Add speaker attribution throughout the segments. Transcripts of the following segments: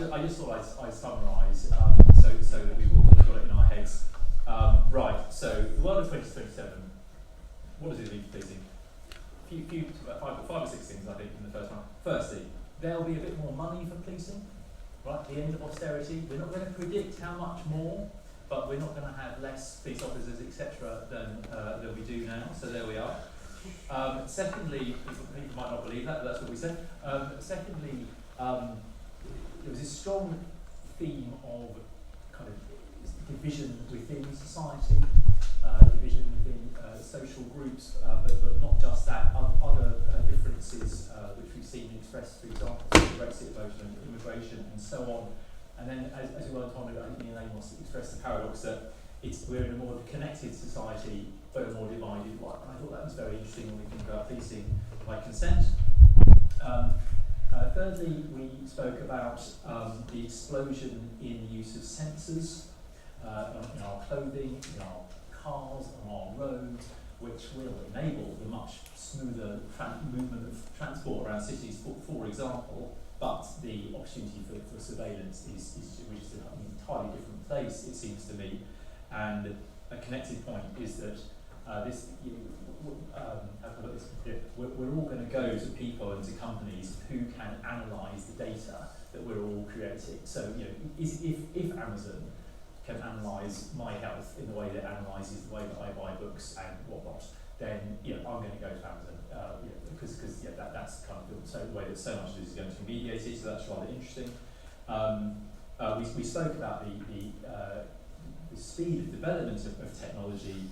Speaker 1: I just thought I'd summarise so that we've all got it in our heads. Right, so the world of 2027, what does it mean for policing? About five or six things, I think, in the first one. Firstly, there'll be a bit more money for policing, right? The end of austerity. We're not going to predict how much more, but we're not going to have less police officers, etc., than we do now. So there we are. Secondly, people might not believe that, but that's what we said. Secondly, there was this strong theme of kind of division within society, division within social groups, but not just that, other differences which we've seen expressed, for example, Brexit vote and immigration and so on. And then, as we went on, I think Elaine wants to express the paradox that we're in a more connected society, but a more divided one. And I thought that was very interesting when we think about policing by consent. Thirdly, we spoke about the explosion in the use of sensors in our clothing, in our cars, on our roads, which will enable the much smoother movement of transport around cities, for example. But the opportunity for surveillance is just an entirely different place, it seems to me. And a connected point is that we're all going to go to people and to companies who can analyse the data that we're all creating. So, if Amazon can analyse my health in the way that it analyses the way that I buy books and whatnot, then I'm going to go to Amazon because that's kind of the way that so much of this is going to be mediated. So that's rather interesting. We spoke about the speed of development of technology.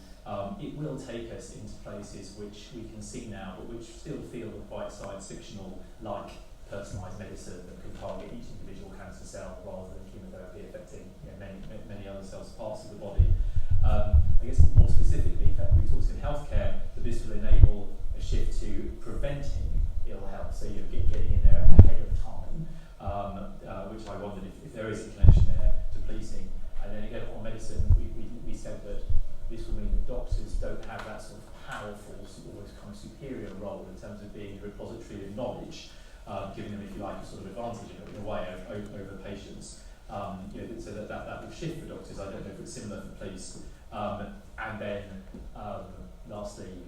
Speaker 1: It will take us into places which we can see now, but which still feel quite science fictional, like personalised medicine that can target each individual cancer cell rather than chemotherapy affecting many other cells, parts of the body. I guess more specifically, we talked in healthcare that this will enable a shift to preventing ill health, so getting in there ahead of time, which I wondered if there is a connection there to policing. And then again, on medicine, we said that this will mean that doctors don't have that sort of powerful, almost kind of superior role in terms of being a repository of knowledge, giving them, if you like, a sort of advantage in a way over patients. So that will shift for doctors. I don't know if it's similar for police. And then, lastly,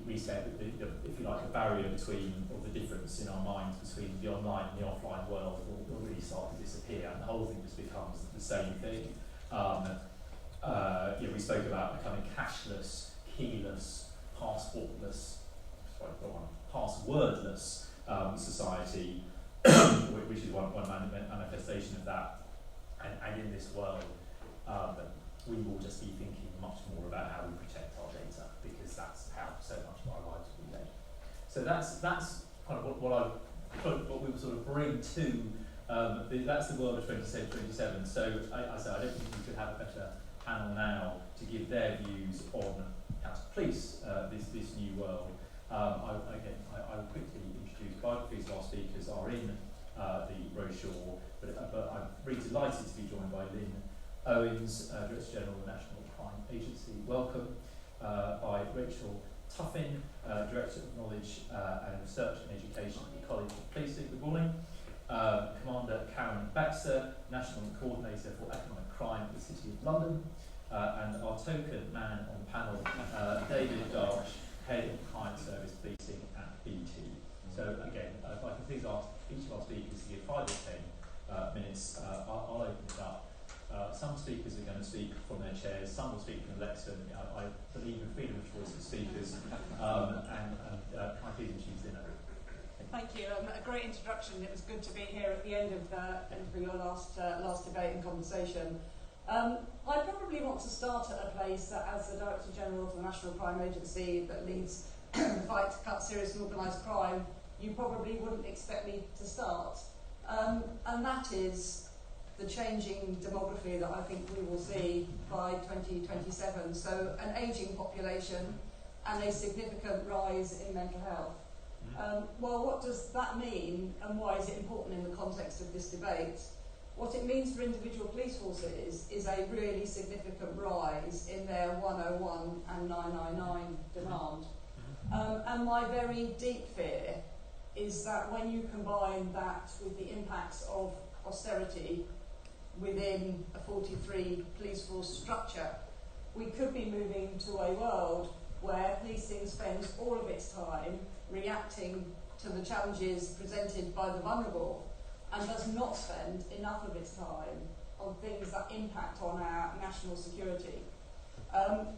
Speaker 1: we said that if you like, the barrier between, or the difference in our minds between the online and the offline world will really start to disappear, and the whole thing just becomes the same thing. We spoke about a kind of cashless, keyless, passwordless society, which is one manifestation of that. And in this world, we will just be thinking much more about how we protect our data, because that's how so much of our lives will be made. So that's kind of what we will sort of bring to. That's the world of 2027. So I don't think we could have a better panel now to give their views on how to police this new world. I will quickly introduce biographies of our speakers are in the brochure, but I'm really delighted to be joined by Lynn Owens, Director General of the National Crime Agency. Welcome. By Rachel Tuffin, Director of Knowledge and Research and Education at the College of Policing. Good morning. Commander Karen Baxter, National Coordinator for Economic Crime at the City of London, and our token man on the panel, David Darsh, Head of Client Service Policing at BT. So again, if I can please ask each of our speakers to give 5 or 10 minutes, I'll open it up. Some speakers are going to speak from their chairs, some will speak from the lectern. I believe in freedom of choice of speakers, and can I please introduce Lynn?
Speaker 2: Thank you. A great introduction. It was good to be here at the end of your last debate and conversation. I probably want to start at a place that, as the Director General of the National Crime Agency that leads the fight to cut serious and organised crime, you probably wouldn't expect me to start. And that is the changing demography that I think we will see by 2027. So an ageing population and a significant rise in mental health. Well, what does that mean, and why is it important in the context of this debate? What it means for individual police forces is a really significant rise in their 101 and 999 demand. And my very deep fear is that when you combine that with the impacts of austerity within a 43 police force structure. We could be moving to a world where policing spends all of its time reacting to the challenges presented by the vulnerable and does not spend enough of its time on things that impact on our national security.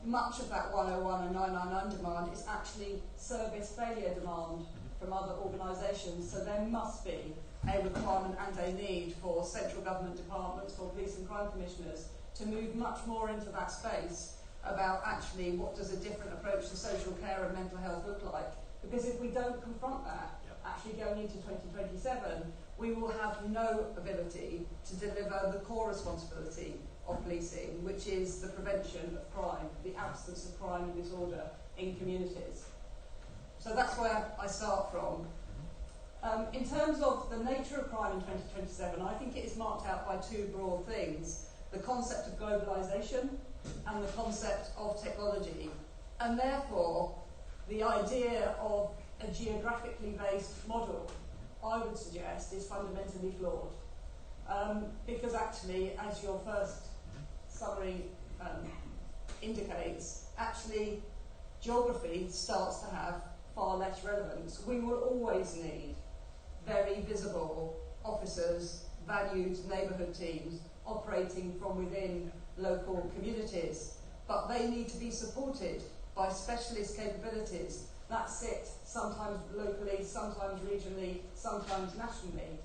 Speaker 2: Much of that 101 and 999 demand is actually service failure demand from other organisations, so there must be a requirement and a need for central government departments, for police and crime commissioners, to move much more into that space about actually what does a different approach to social care and mental health look like. Because if we don't confront that, actually going into 2027, we will have no ability to deliver the core responsibility of policing, which is the prevention of crime, the absence of crime and disorder in communities. So that's where I start from. In terms of the nature of crime in 2027, I think it is marked out by two broad things: the concept of globalisation and the concept of technology. And therefore, the idea of a geographically based model, I would suggest, is fundamentally flawed. Because actually, as your first summary indicates, actually geography starts to have far less relevance. We will always need very visible officers, valued neighbourhood teams operating from within local communities, but they need to be supported by specialist capabilities that sit sometimes locally, sometimes regionally, sometimes nationally.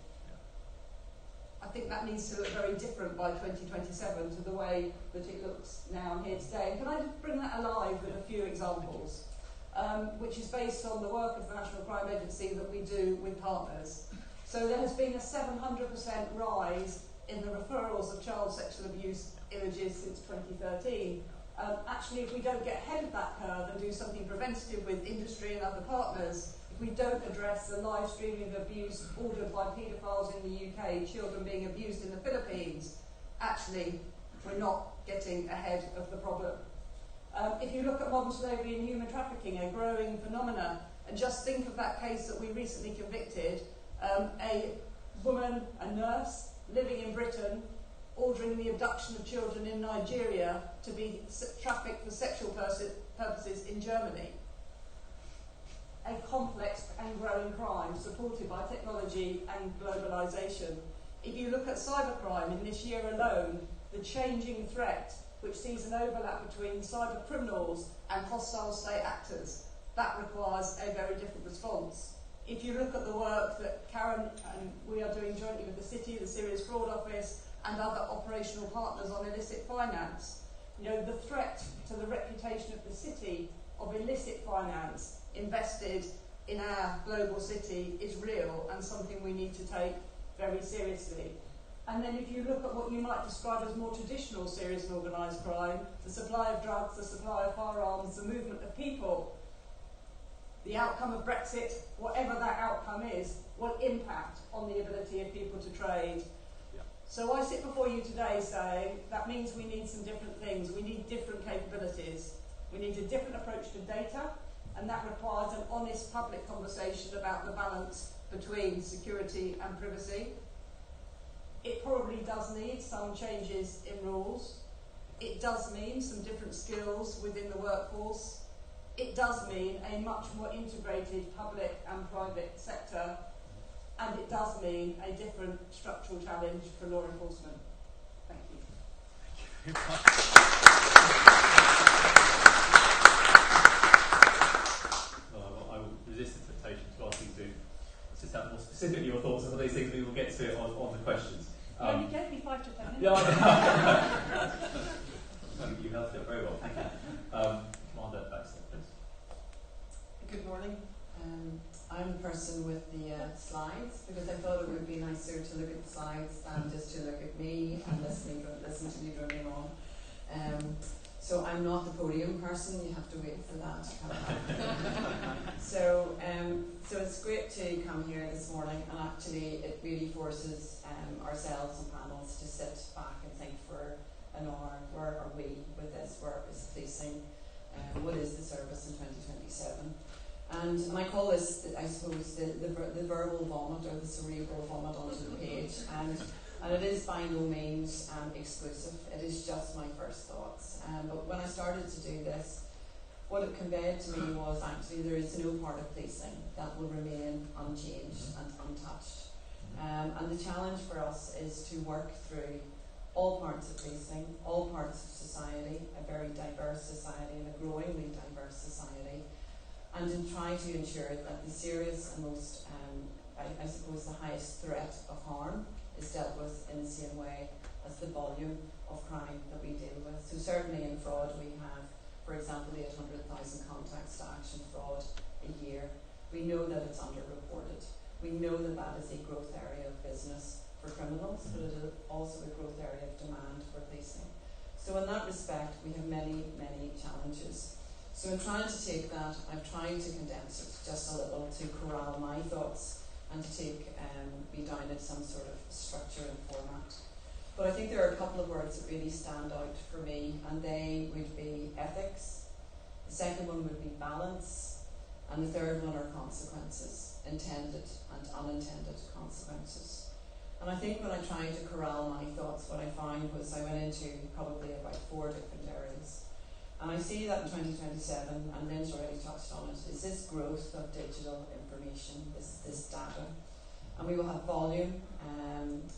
Speaker 2: I think that needs to look very different by 2027 to the way that it looks now and here today. And can I just bring that alive with a few examples, which is based on the work of the National Crime Agency that we do with partners. So there has been a 700% rise in the referrals of child sexual abuse images since 2013. Actually, if we don't get ahead of that curve and do something preventative with industry and other partners, if we don't address the live streaming of abuse ordered by paedophiles in the UK, children being abused in the Philippines, actually, we're not getting ahead of the problem. If you look at modern slavery and human trafficking, a growing phenomena, and just think of that case that we recently convicted, a woman, a nurse, living in Britain, ordering the abduction of children in Nigeria to be trafficked for sexual purposes in Germany. A complex and growing crime supported by technology and globalisation. If you look at cybercrime in this year alone, the changing threat, which sees an overlap between cyber criminals and hostile state actors, that requires a very different response. If you look at the work that Karen and we are doing jointly with the City, the Serious Fraud Office, and other operational partners on illicit finance, the threat to the reputation of the City of illicit finance invested in our global city is real and something we need to take very seriously. And then if you look at what you might describe as more traditional serious and organised crime, the supply of drugs, the supply of firearms, the movement of people, the outcome of Brexit, whatever that outcome is, will impact on the ability of people to trade. So I sit before you today saying that means we need some different things. We need different capabilities. We need a different approach to data, and that requires an honest public conversation about the balance between security and privacy. It probably does need some changes in rules. It does mean some different skills within the workforce. It does mean a much more integrated public and private sector. And it does mean a different structural challenge for law enforcement. Thank you.
Speaker 1: I will resist the temptation to ask you to set out more specifically your thoughts on some of these things. We will get to it on the questions.
Speaker 2: You gave me 5 to 10 minutes.
Speaker 1: Yeah, you held it very well. Thank you. Commander Baxter, please.
Speaker 3: Good morning. I'm the person with the slides because I thought it would be nicer to look at the slides than just to look at me and listen to me drumming on. So I'm not the podium person. You have to wait for that to come out. So it's great to come here this morning, and actually it really forces ourselves and panels to sit back and think for an hour. Where are we with this? Where is policing? What is the service in 2027? And I call this, I suppose, the verbal vomit or the cerebral vomit onto the page. And And it is by no means exclusive, it is just my first thoughts. But when I started to do this, what it conveyed to me was actually there is no part of policing that will remain unchanged and untouched. And the challenge for us is to work through all parts of policing, all parts of society, a very diverse society and a growingly diverse society, and to try to ensure that the serious and most, I suppose, the highest threat of harm is dealt with in the same way as the volume of crime that we deal with. So certainly in fraud we have, for example, 800,000 contacts to action fraud a year. We know that it's underreported. We know that that is a growth area of business for criminals, but it is also a growth area of demand for policing. So in that respect, we have many, many challenges. So in trying to take that, I've tried to condense it just a little to corral my thoughts and to take me down in some sort of structure and format. But I think there are a couple of words that really stand out for me, and they would be ethics, the second one would be balance, and the third one are consequences, intended and unintended consequences. And I think when I tried to corral my thoughts, what I found was I went into probably about 4 different areas. And I see that in 2027, and Lynn's already touched on it, is this growth of digital information, this data. And we will have volume,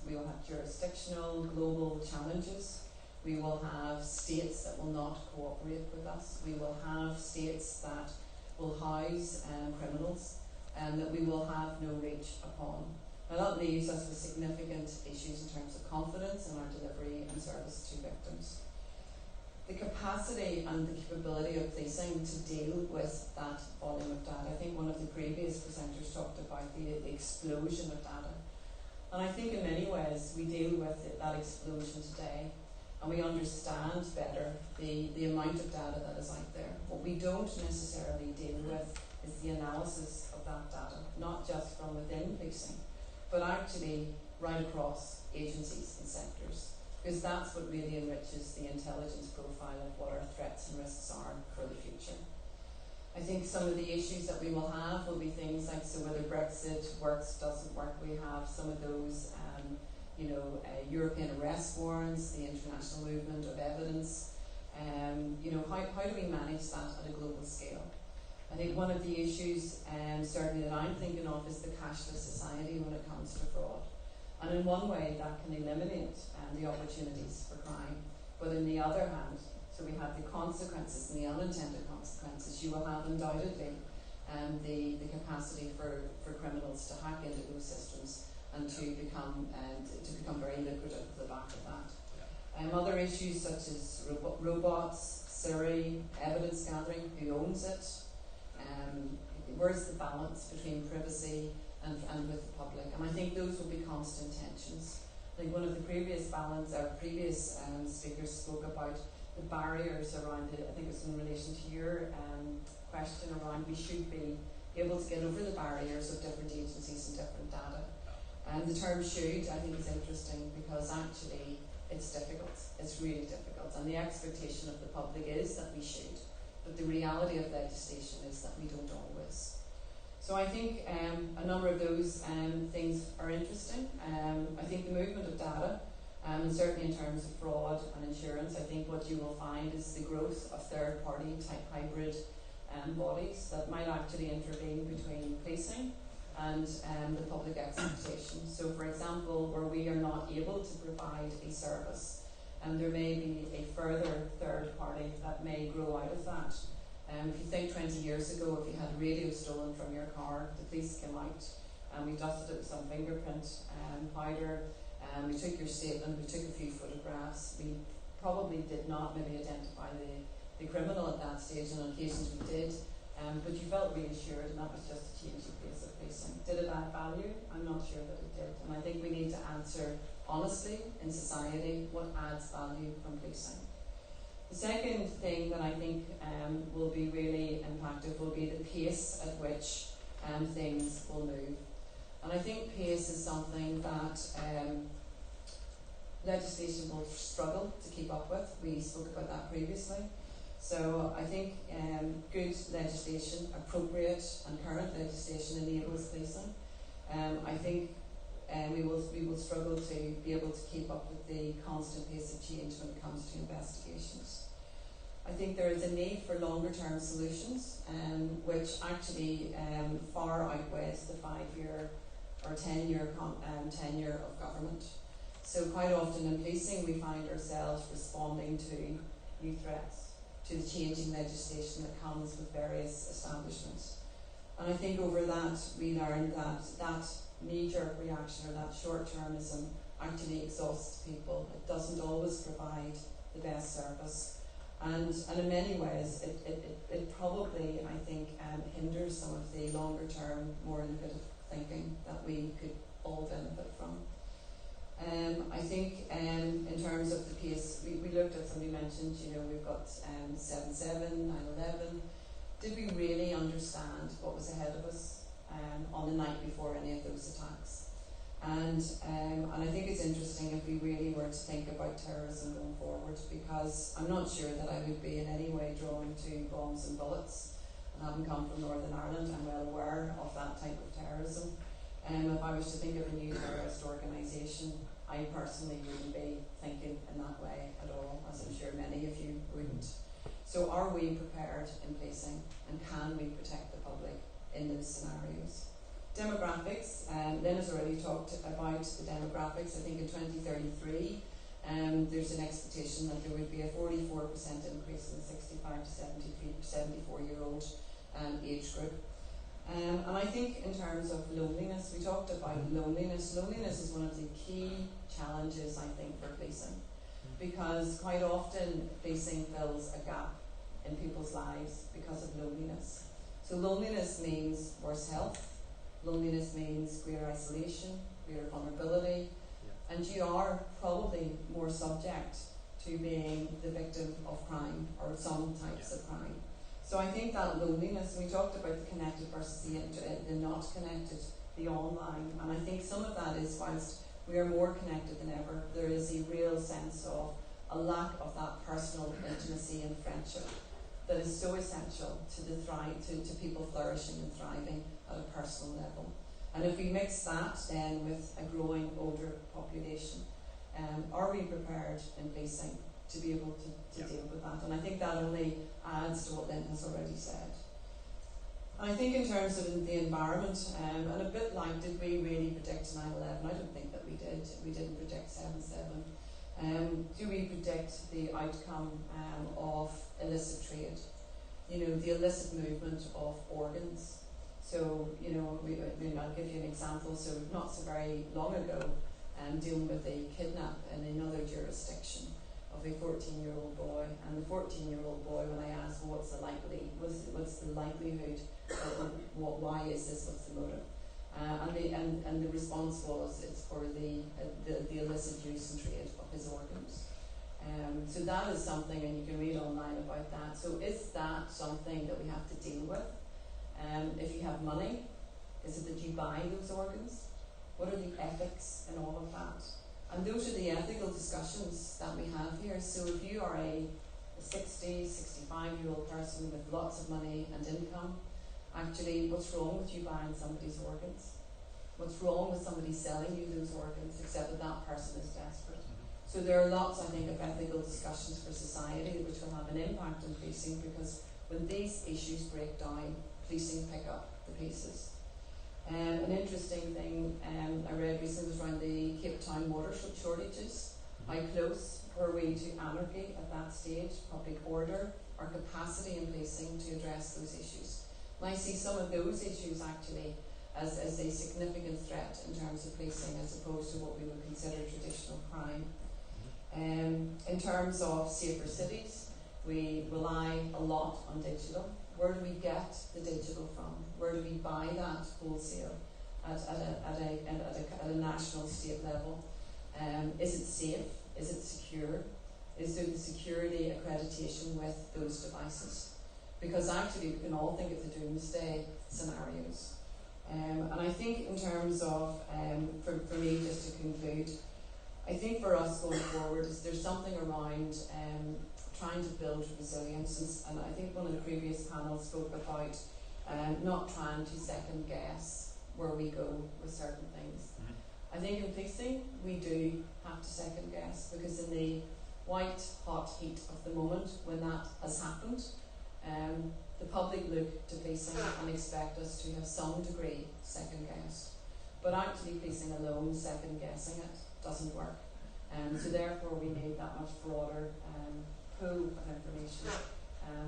Speaker 3: we will have jurisdictional, global challenges, we will have states that will not cooperate with us, we will have states that will house criminals, and that we will have no reach upon. Now that leaves us with significant issues in terms of confidence in our delivery and service to victims. The capacity and the capability of policing to deal with that volume of data. I think one of the previous presenters talked about the explosion of data. And I think in many ways we deal with that explosion today, and we understand better the amount of data that is out there. What we don't necessarily deal with is the analysis of that data, not just from within policing, but actually right across agencies and sectors. Because that's what really enriches the intelligence profile of what our threats and risks are for the future. I think some of the issues that we will have will be things like, so whether Brexit works, doesn't work, we have some of those European arrest warrants, the international movement of evidence. How do we manage that at a global scale? I think one of the issues certainly that I'm thinking of is the cashless society when it comes to fraud. And in one way that can eliminate the opportunities for crime, but in the other hand, so we have the consequences and the unintended consequences. You will have undoubtedly the capacity for criminals to hack into those systems and to become very lucrative at the back of that. Other issues such as robots, Siri, evidence gathering, who owns it, where's the balance between privacy and with the public, and I think those will be constant tensions. I think one of the previous speakers spoke about the barriers around it. I think it was in relation to your question around we should be able to get over the barriers of different agencies and different data. And the term should, I think, is interesting because actually it's difficult. It's really difficult, and the expectation of the public is that we should, but the reality of legislation is that we don't always. So I think a number of those things are interesting. I think the movement of data, and certainly in terms of fraud and insurance, I think what you will find is the growth of third-party type hybrid bodies that might actually intervene between policing and the public expectation. So for example, where we are not able to provide a service, there may be a further third party that may grow out of that. If you think 20 years ago, if you had a radio stolen from your car, the police came out and we dusted it with some fingerprint powder, we took your statement, we took a few photographs, we probably did not maybe identify the criminal at that stage, and on occasions we did, but you felt reassured, and that was just a change of pace of policing. Did it add value? I'm not sure that it did, and I think we need to answer honestly in society what adds value from policing. The second thing that I think will be really impactful will be the pace at which things will move. And I think pace is something that legislation will struggle to keep up with. We spoke about that previously. So I think good legislation, appropriate and current legislation enables policing. I think we will struggle to be able to keep up with the constant pace of change when it comes to investigations. I think there is a need for longer term solutions, which actually far outweighs the 5-year or 10-year tenure of government. So quite often in policing we find ourselves responding to new threats, to the changing legislation that comes with various establishments. And I think over that we learned that knee-jerk reaction or that short-termism actually exhausts people. It doesn't always provide the best service. And in many ways, it probably, I think, hinders some of the longer term, more innovative thinking that we could all benefit from. I think in terms of the pace, we looked at, somebody mentioned, we've got 7/7, 9/11. Did we really understand what was ahead of us on the night before any of those attacks? And I think it's interesting if we really were to think about terrorism going forward, because I'm not sure that I would be in any way drawn to bombs and bullets. And having come from Northern Ireland, I'm well aware of that type of terrorism. If I was to think of a new terrorist organisation, I personally wouldn't be thinking in that way at all, as I'm sure many of you wouldn't. So are we prepared in policing, and can we protect the public in those scenarios? Demographics, Lynn has already talked about the demographics. I think in 2033 there's an expectation that there would be a 44% increase in the 65 to 74-year-old age group. And I think in terms of loneliness, we talked about loneliness. Loneliness is one of the key challenges, I think, for policing, because quite often policing fills a gap in people's lives because of loneliness. So loneliness means worse health. Loneliness means greater isolation, greater vulnerability, and you are probably more subject to being the victim of crime or some types of crime. So I think that loneliness, we talked about the connected versus the not connected, the online, and I think some of that is, whilst we are more connected than ever, there is a real sense of a lack of that personal intimacy and friendship that is so essential to people flourishing and thriving at a personal level. And if we mix that then with a growing older population, are we prepared in policing to be able to deal with that? And I think that only adds to what Lynn has already said. And I think in terms of the environment, and a bit like, did we really predict 9/11? I don't think that we did. We didn't predict 7/7. Do we predict the outcome of illicit trade? The illicit movement of organs. So, I'll give you an example. So not so very long ago, dealing with a kidnap in another jurisdiction of a 14-year-old boy. And the 14-year-old boy, when I asked, well, what's the likelihood, why is this, what's the motive? And the response was, it's for the illicit use and trade of his organs. So that is something, and you can read online about that. So is that something that we have to deal with? If you have money, is it that you buy those organs? What are the ethics in all of that? And those are the ethical discussions that we have here. So if you are a 60, 65-year-old person with lots of money and income, actually, what's wrong with you buying somebody's organs? What's wrong with somebody selling you those organs, except that person is desperate? So there are lots, I think, of ethical discussions for society which will have an impact on policing, because when these issues break down, policing pick up the pieces. An interesting thing I read recently was around the Cape Town water shortages. How close were we to anarchy at that stage, public order, or capacity in policing to address those issues? And I see some of those issues actually as a significant threat in terms of policing, as opposed to what we would consider traditional crime. In terms of safer cities, we rely a lot on digital. Where do we get the digital from? Where do we buy that wholesale at a national state level? Is it safe? Is it secure? Is there the security accreditation with those devices? Because actually we can all think of the doomsday scenarios. And I think in terms of, for me, just to conclude, I think for us going forward is there's something around trying to build resilience, and I think one of the previous panels spoke about not trying to second guess where we go with certain things. I think in policing we do have to second guess, because in the white hot heat of the moment when that has happened, the public look to policing and expect us to have some degree second guessed. But actually policing alone, second guessing it, doesn't work. So therefore we need that much broader pool of information,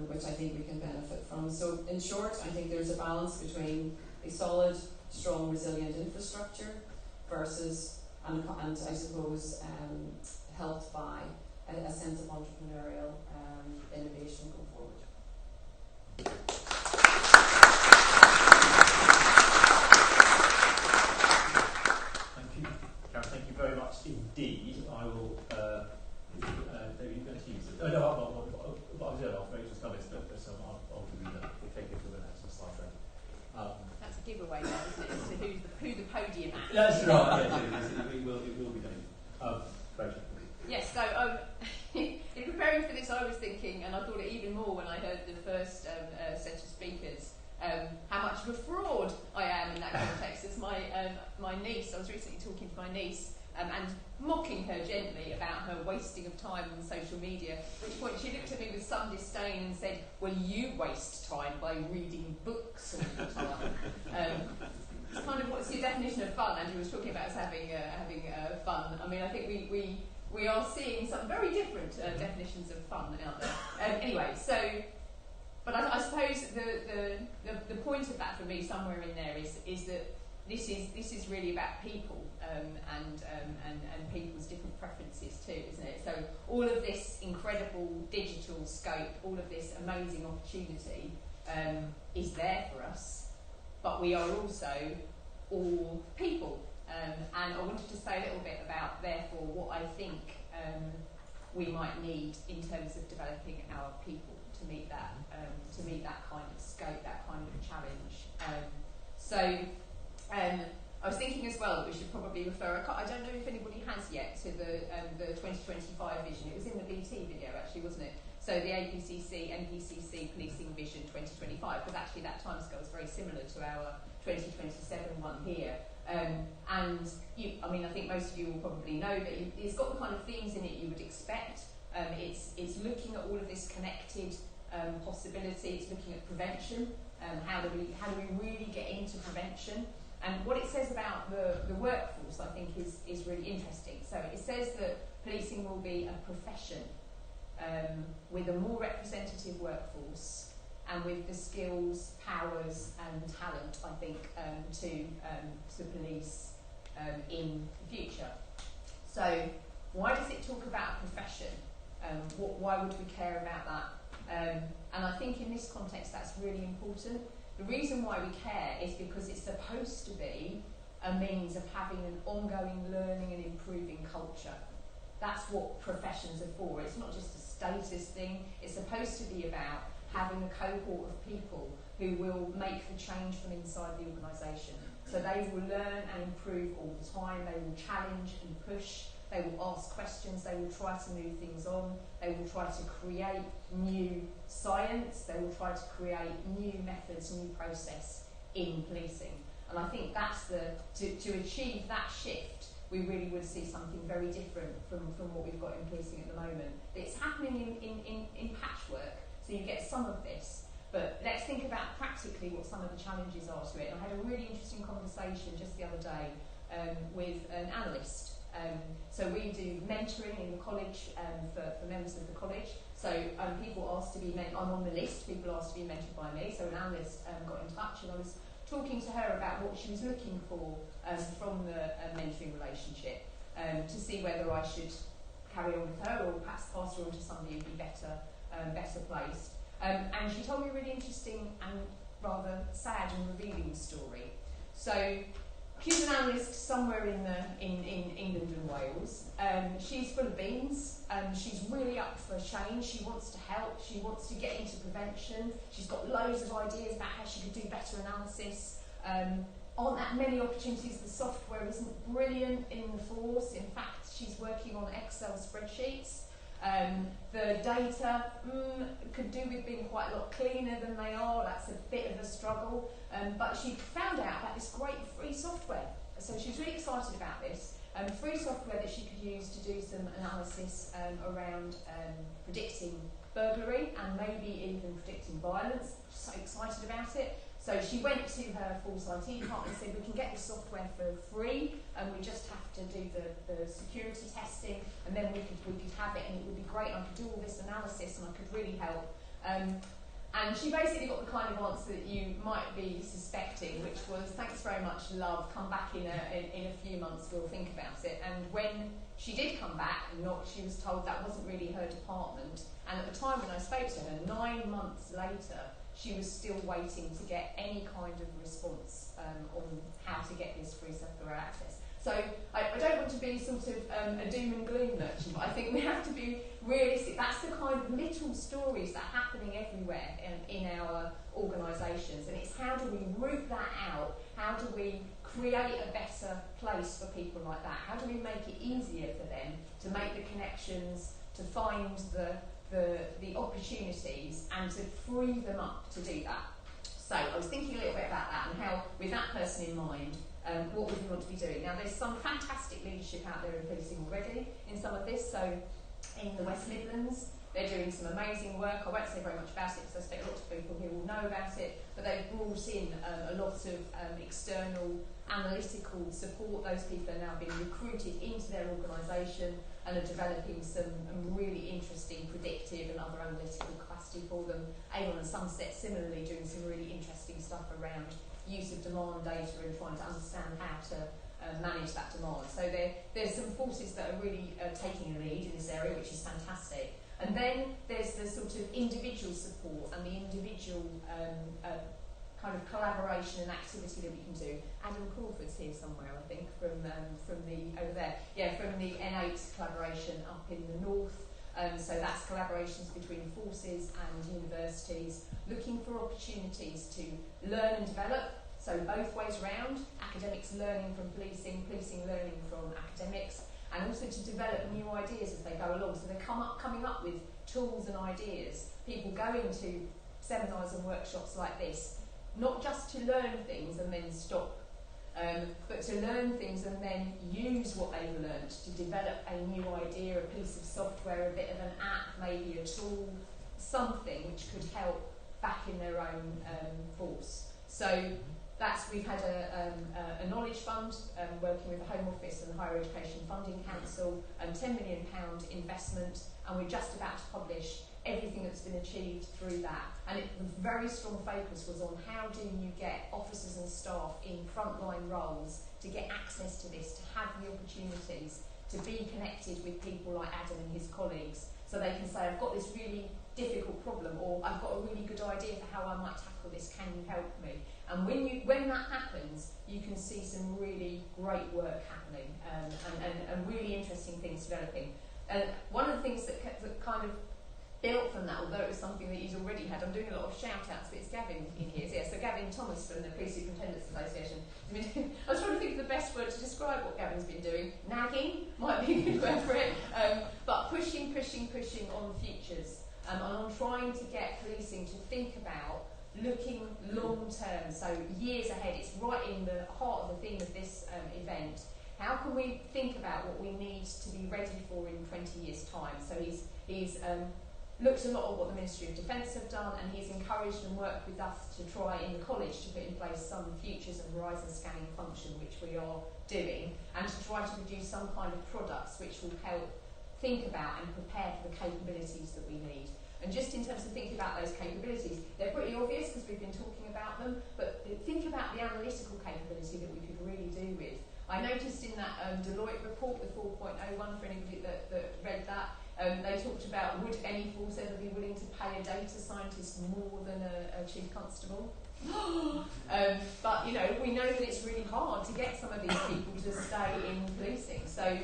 Speaker 3: which I think we can benefit from. So in short, I think there's a balance between a solid, strong, resilient infrastructure versus, and I suppose, helped by a sense of entrepreneurial innovation going forward.
Speaker 1: Thank you, Karen. Thank you very much indeed. I will. David, you're going to use it. Oh no, I'm not. I was off Rachel's comments, but I'll give you that. We'll take it to the next slide.
Speaker 4: That's a giveaway, there, isn't it? As to who the podium at.
Speaker 1: That's right. Yeah, it will be David. Rachel.
Speaker 4: Yes. So in preparing for this, I was thinking, and I thought it even more when I heard the first set of speakers, how much of a fraud I am in that context. As my niece, I was recently talking to my niece and mocking her gently about her wasting of time on social media, at which point she looked at me with some disdain and said, well, you waste time by reading books all the time. It's kind of, what's your definition of fun? Andrew was talking about us having fun. I mean, I think we are seeing some very different definitions of fun out there. Anyway, so, but I suppose the point of that for me somewhere in there is that this is really about people and people's different preferences too, isn't it? So all of this incredible digital scope, all of this amazing opportunity is there for us, but we are also all people. And I wanted to say a little bit about, therefore, what I think we might need in terms of developing our people to meet that kind of scope, that kind of challenge. I was thinking as well that we should probably refer. I don't know if anybody has yet to the 2025 vision. It was in the BT video, actually, wasn't it? So the NPCC Policing Vision 2025, because actually that timescale is very similar to our 2027 one here. I think most of you will probably know that it's got the kind of themes in it you would expect. It's looking at all of this connected possibility. It's looking at prevention. How do we really get into prevention? And what it says about the workforce, I think, is really interesting. So it says that policing will be a profession with a more representative workforce and with the skills, powers and talent, I think, to police in the future. So why does it talk about a profession? Why would we care about that? And I think in this context that's really important. The reason why we care is because it's supposed to be a means of having an ongoing learning and improving culture. That's what professions are for. It's not just a status thing. It's supposed to be about having a cohort of people who will make the change from inside the organisation. So they will learn and improve all the time. They will challenge and push. They will ask questions. They will try to move things on. They will try to create new science. They will try to create new methods, new process in policing. And I think that's to achieve that shift, we really would see something very different from what we've got in policing at the moment. It's happening in patchwork, so you get some of this. But let's think about practically what some of the challenges are to it. And I had a really interesting conversation just the other day with an analyst. So we do mentoring in the college for members of the college. So people asked to be I'm on the list, people asked to be mentored by me. So an analyst got in touch and I was talking to her about what she was looking for from the mentoring relationship to see whether I should carry on with her or perhaps pass her on to somebody who'd be better placed. And she told me a really interesting and rather sad and revealing story. So she's an analyst somewhere in England and Wales. She's full of beans. She's really up for change. She wants to help. She wants to get into prevention. She's got loads of ideas about how she could do better analysis. Aren't that many opportunities? The software isn't brilliant in the force. In fact, she's working on Excel spreadsheets. The data could do with being quite a lot cleaner than they are. That's a bit of a struggle. But she found out about this great free software so she was really excited about this. Free software that she could use to do some analysis around predicting burglary and maybe even predicting violence. So excited about it. So she went to her Foresight department and said, we can get this software for free, and we just have to do the security testing, and then we could have it, and it would be great. I could do all this analysis, and I could really help. And she basically got the kind of answer that you might be suspecting, which was, thanks very much, love, come back in a few months, we'll think about it. And when she did come back, she was told that wasn't really her department. And at the time when I spoke to her, 9 months later, she was still waiting to get any kind of response on how to get this free software access. So I don't want to be sort of a doom and gloom merchant, but I think we have to be realistic. That's the kind of little stories that are happening everywhere in our organisations, and it's how do we root that out? How do we create a better place for people like that? How do we make it easier for them to make the connections, to find the opportunities, and to free them up to do that? So I was thinking a little bit about that and how, with that person in mind, what would we want to be doing? Now, there's some fantastic leadership out there in policing already in some of this. So in the West Midlands, they're doing some amazing work. I won't say very much about it because I expect lots of people here will know about it, but they've brought in a lot of external analytical support. Those people are now being recruited into their organisation and are developing some really interesting predictive and other analytical capacity for them. Avon and Sunset similarly doing some really interesting stuff around use of demand data and trying to understand how to manage that demand. So there's some forces that are really taking a lead in this area, which is fantastic. And then there's the sort of individual support and the individual kind of collaboration and activity that we can do. Adam Crawford's here somewhere, I think, from the over there. Yeah, from the N8 collaboration up in the north. So that's collaborations between forces and universities, looking for opportunities to learn and develop. So both ways round, academics learning from policing, policing learning from academics, and also to develop new ideas as they go along. So they're coming up with tools and ideas. People going to seminars and workshops like this, not just to learn things and then stop, but to learn things and then use what they've learned to develop a new idea, a piece of software, a bit of an app, maybe a tool, something which could help back in their own force. So we've had a knowledge fund working with the Home Office and the Higher Education Funding Council, £10 million investment, and we're just about to publish everything that's been achieved through that. And the very strong focus was on how do you get officers and staff in frontline roles to get access to this, to have the opportunities to be connected with people like Adam and his colleagues, so they can say, I've got this really difficult problem, or I've got a really good idea for how I might tackle this, can you help me? And when that happens, you can see some really great work happening and really interesting things developing. And one of the things that kind of built from that, although it was something that he's already had, I'm doing a lot of shout-outs, but it's Gavin in here. So Gavin Thomas from the Police Superintendents Association. I was trying to think of the best word to describe what Gavin's been doing. Nagging might be a good word for it. But pushing on futures and on trying to get policing to think about looking long-term, so years ahead. It's right in the heart of the theme of this event. How can we think about what we need to be ready for in 20 years' time? So he's looked a lot at what the Ministry of Defence have done, and he's encouraged and worked with us to try in the college to put in place some futures and horizon scanning function, which we are doing, and to try to produce some kind of products which will help think about and prepare for the capabilities that we need. And just in terms of thinking about those capabilities, they're pretty obvious because we've been talking about them, but think about the analytical capability that we could really do with. I noticed in that Deloitte report, the 4.01, for anybody that read that, they talked about, would any force ever be willing to pay a data scientist more than a chief constable? But we know that it's really hard to get some of these people to stay in policing. So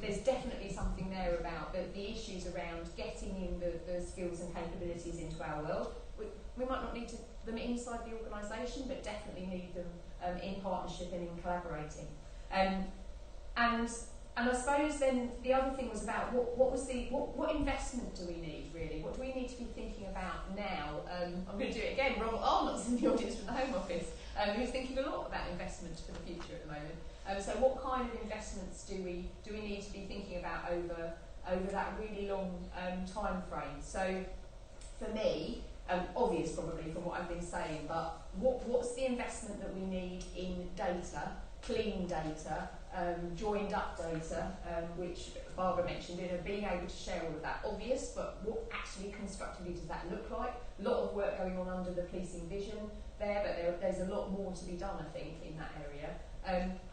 Speaker 4: there's definitely something there about the issues around getting in the skills and capabilities into our world. We might not need them inside the organisation, but definitely need them in partnership and in collaborating. And I suppose then the other thing was about what investment do we need really? What do we need to be thinking about now? I'm going to do it again. Robert Arnott's in the audience from the Home Office, who's thinking a lot about investment for the future at the moment. So what kind of investments do we need to be thinking about over that really long time frame? So for me, obvious probably from what I've been saying, but what's the investment that we need in data, clean data, joined up data, which Barbara mentioned, being able to share all of that. Obvious, but what actually constructively does that look like? A lot of work going on under the policing vision there, but there's a lot more to be done, I think, in that area.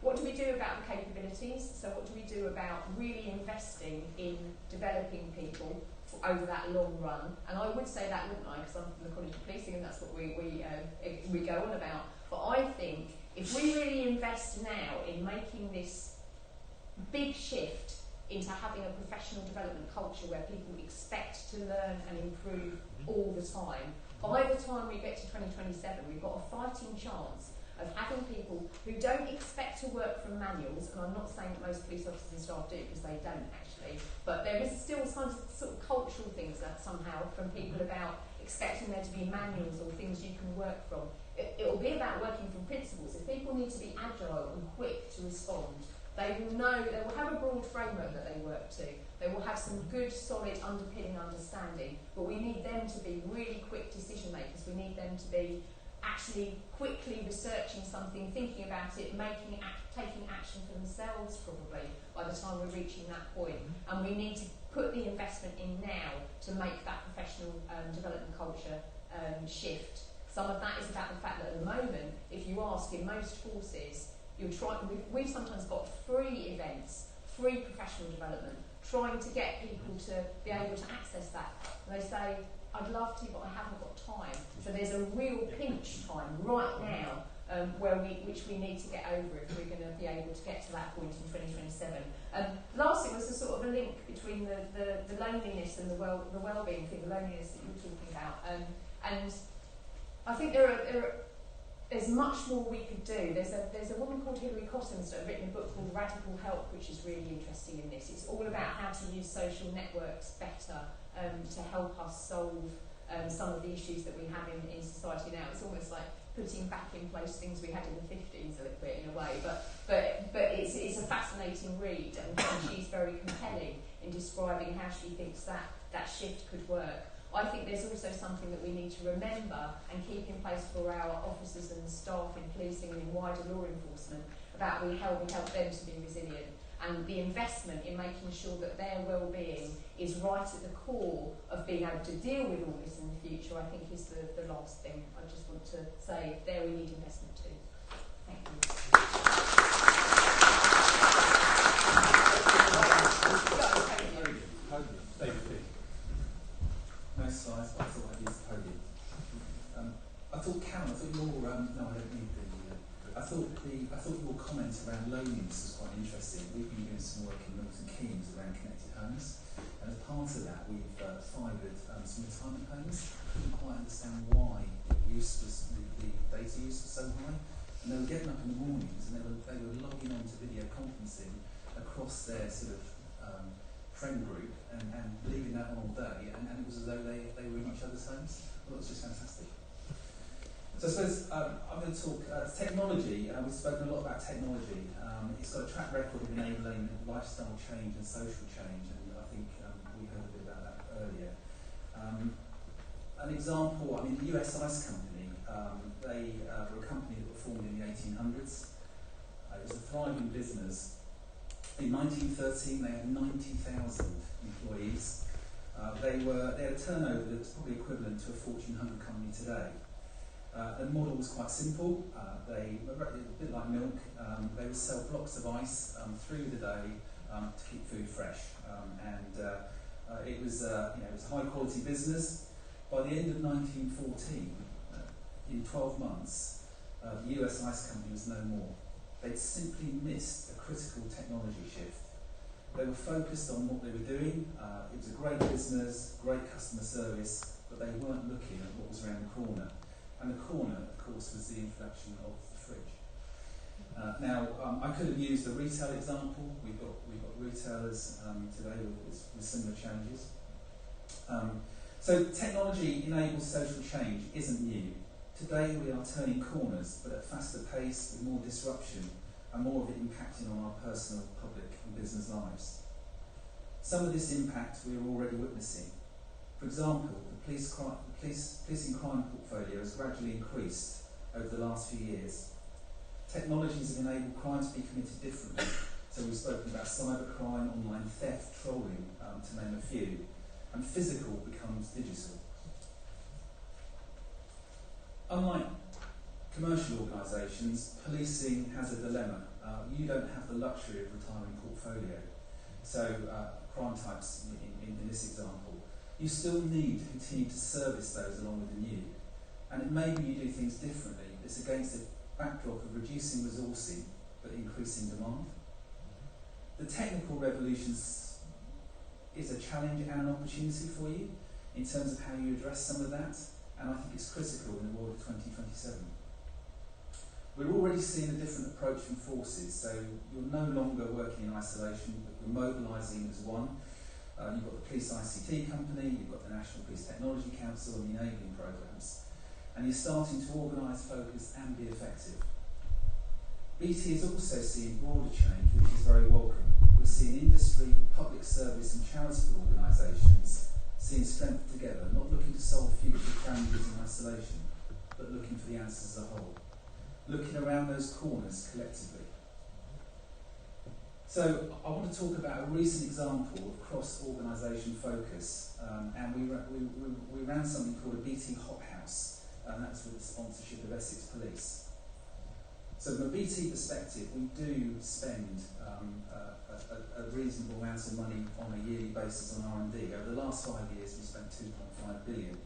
Speaker 4: What do we do about the capabilities? So what do we do about really investing in developing people over that long run? And I would say that, wouldn't I, because I'm from the College of Policing and that's what we go on about. But I think if we really invest now in making this big shift into having a professional development culture where people expect to learn and improve all the time, by the time we get to 2027, we've got a fighting chance of having people who don't expect to work from manuals, and I'm not saying that most police officers and staff do, because they don't actually, but there is still some sort of cultural things that somehow from people about expecting there to be manuals or things you can work from. It'll be about working from principles. If people need to be agile and quick to respond, they will have a broad framework that they work to. They will have some good, solid, underpinning understanding, but we need them to be really quick decision makers. We need them to be actually quickly researching something, thinking about it, taking action for themselves probably by the time we're reaching that point. And we need to put the investment in now to make that professional development culture shift. Some of that is about the fact that at the moment, if you ask in most forces, we've sometimes got free events, free professional development, trying to get people to be able to access that. And they say, I'd love to, but I haven't got time. So there's a real pinch time right now which we need to get over if we're going to be able to get to that point in 2027. Last thing was the sort of a link between the loneliness and the well-being thing, the loneliness that you were talking about. And I think there's much more we could do. There's a woman called Hilary Cottons that has written a book called Radical Help, which is really interesting in this. It's all about how to use social networks better to help us solve some of the issues that we have in society now. It's almost like putting back in place things we had in the 50s a little bit in a way, but it's a fascinating read, and she's very compelling in describing how she thinks that shift could work. I think there's also something that we need to remember and keep in place for our officers and staff in policing and in wider law enforcement about how we help them to be resilient, and the investment in making sure that their well-being is right at the core of being able to deal with all this in the future, I think is the last thing I just want to say. There we need investment too. Thank you.
Speaker 5: Nice slides, but I thought I'd use the podium. I thought Karen, no, I don't need the. I thought your comments around loneliness was quite interesting. We've been doing some work in Milton Keynes around connected homes, and as part of that, we've fired some retirement homes. Couldn't quite understand why the data use was so high, and they were getting up in the mornings and they were logging on to video conferencing across their sort of friend group and leaving that on all day, and it was as though they were in each other's homes. Well, it was just fantastic. So I suppose I'm going to talk technology. We've spoken a lot about technology. It's got a track record of enabling lifestyle change and social change, and I think we heard a bit about that earlier. An example, the US Ice Company, they were a company that were formed in the 1800s. It was a thriving business. In 1913, they had 90,000 employees. They had a turnover that was probably equivalent to a Fortune 100 company today. The model was quite simple. They were a bit like milk. They would sell blocks of ice through the day to keep food fresh, it was a high quality business. By the end of 1914, in 12 months, the US Ice Company was no more. They'd simply missed a critical technology shift. They were focused on what they were doing. It was a great business, great customer service, but they weren't looking at what was around the corner. And the corner, of course, was the introduction of the fridge. I could have used a retail example. We've got retailers today with similar challenges. So technology enables social change isn't new. Today we are turning corners, but at a faster pace with more disruption. and more of it impacting on our personal, public and business lives. Some of this impact we are already witnessing. For example, the policing crime portfolio has gradually increased over the last few years. Technologies have enabled crime to be committed differently. So we've spoken about cybercrime, online theft, trolling, to name a few, and physical becomes digital. Unlike commercial organisations, policing has a dilemma. You don't have the luxury of retiring portfolio. So crime types in this example, you still need to continue to service those along with the new. And it may be you do things differently. It's against a backdrop of reducing resourcing but increasing demand. The technical revolution is a challenge and an opportunity for you in terms of how you address some of that, and I think it's critical in the world of 2027. We're already seeing a different approach from forces, so you're no longer working in isolation, but you're mobilising as one. You've got the Police ICT Company, you've got the National Police Technology Council and the enabling programmes, and you're starting to organise, focus and be effective. BT is also seeing broader change, which is very welcome. We're seeing industry, public service and charitable organisations seeing strength together, not looking to solve future challenges in isolation, but looking for the answers as a whole, looking around those corners collectively. So I want to talk about a recent example of cross-organisation focus, and we ran something called a BT Hot House, and that's with the sponsorship of Essex Police. So from a BT perspective, we do spend a reasonable amount of money on a yearly basis on R&D. Over the last 5 years, we spent 2.5 billion.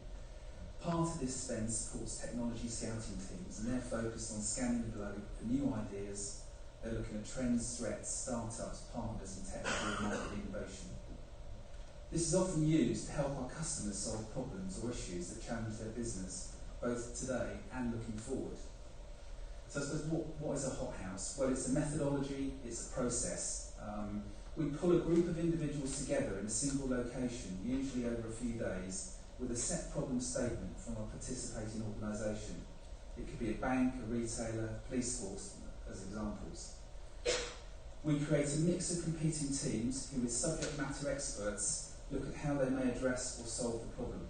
Speaker 5: Part of this spend supports technology scouting teams, and they're focused on scanning the globe for new ideas. They're looking at trends, threats, startups, partners, and technical and market innovation. This is often used to help our customers solve problems or issues that challenge their business, both today and looking forward. So I suppose what is a hot house? Well, it's a methodology, it's a process. We pull a group of individuals together in a single location, usually over a few days, with a set problem statement from a participating organisation. It could be a bank, a retailer, police force, as examples. We create a mix of competing teams who, with subject matter experts, look at how they may address or solve the problem.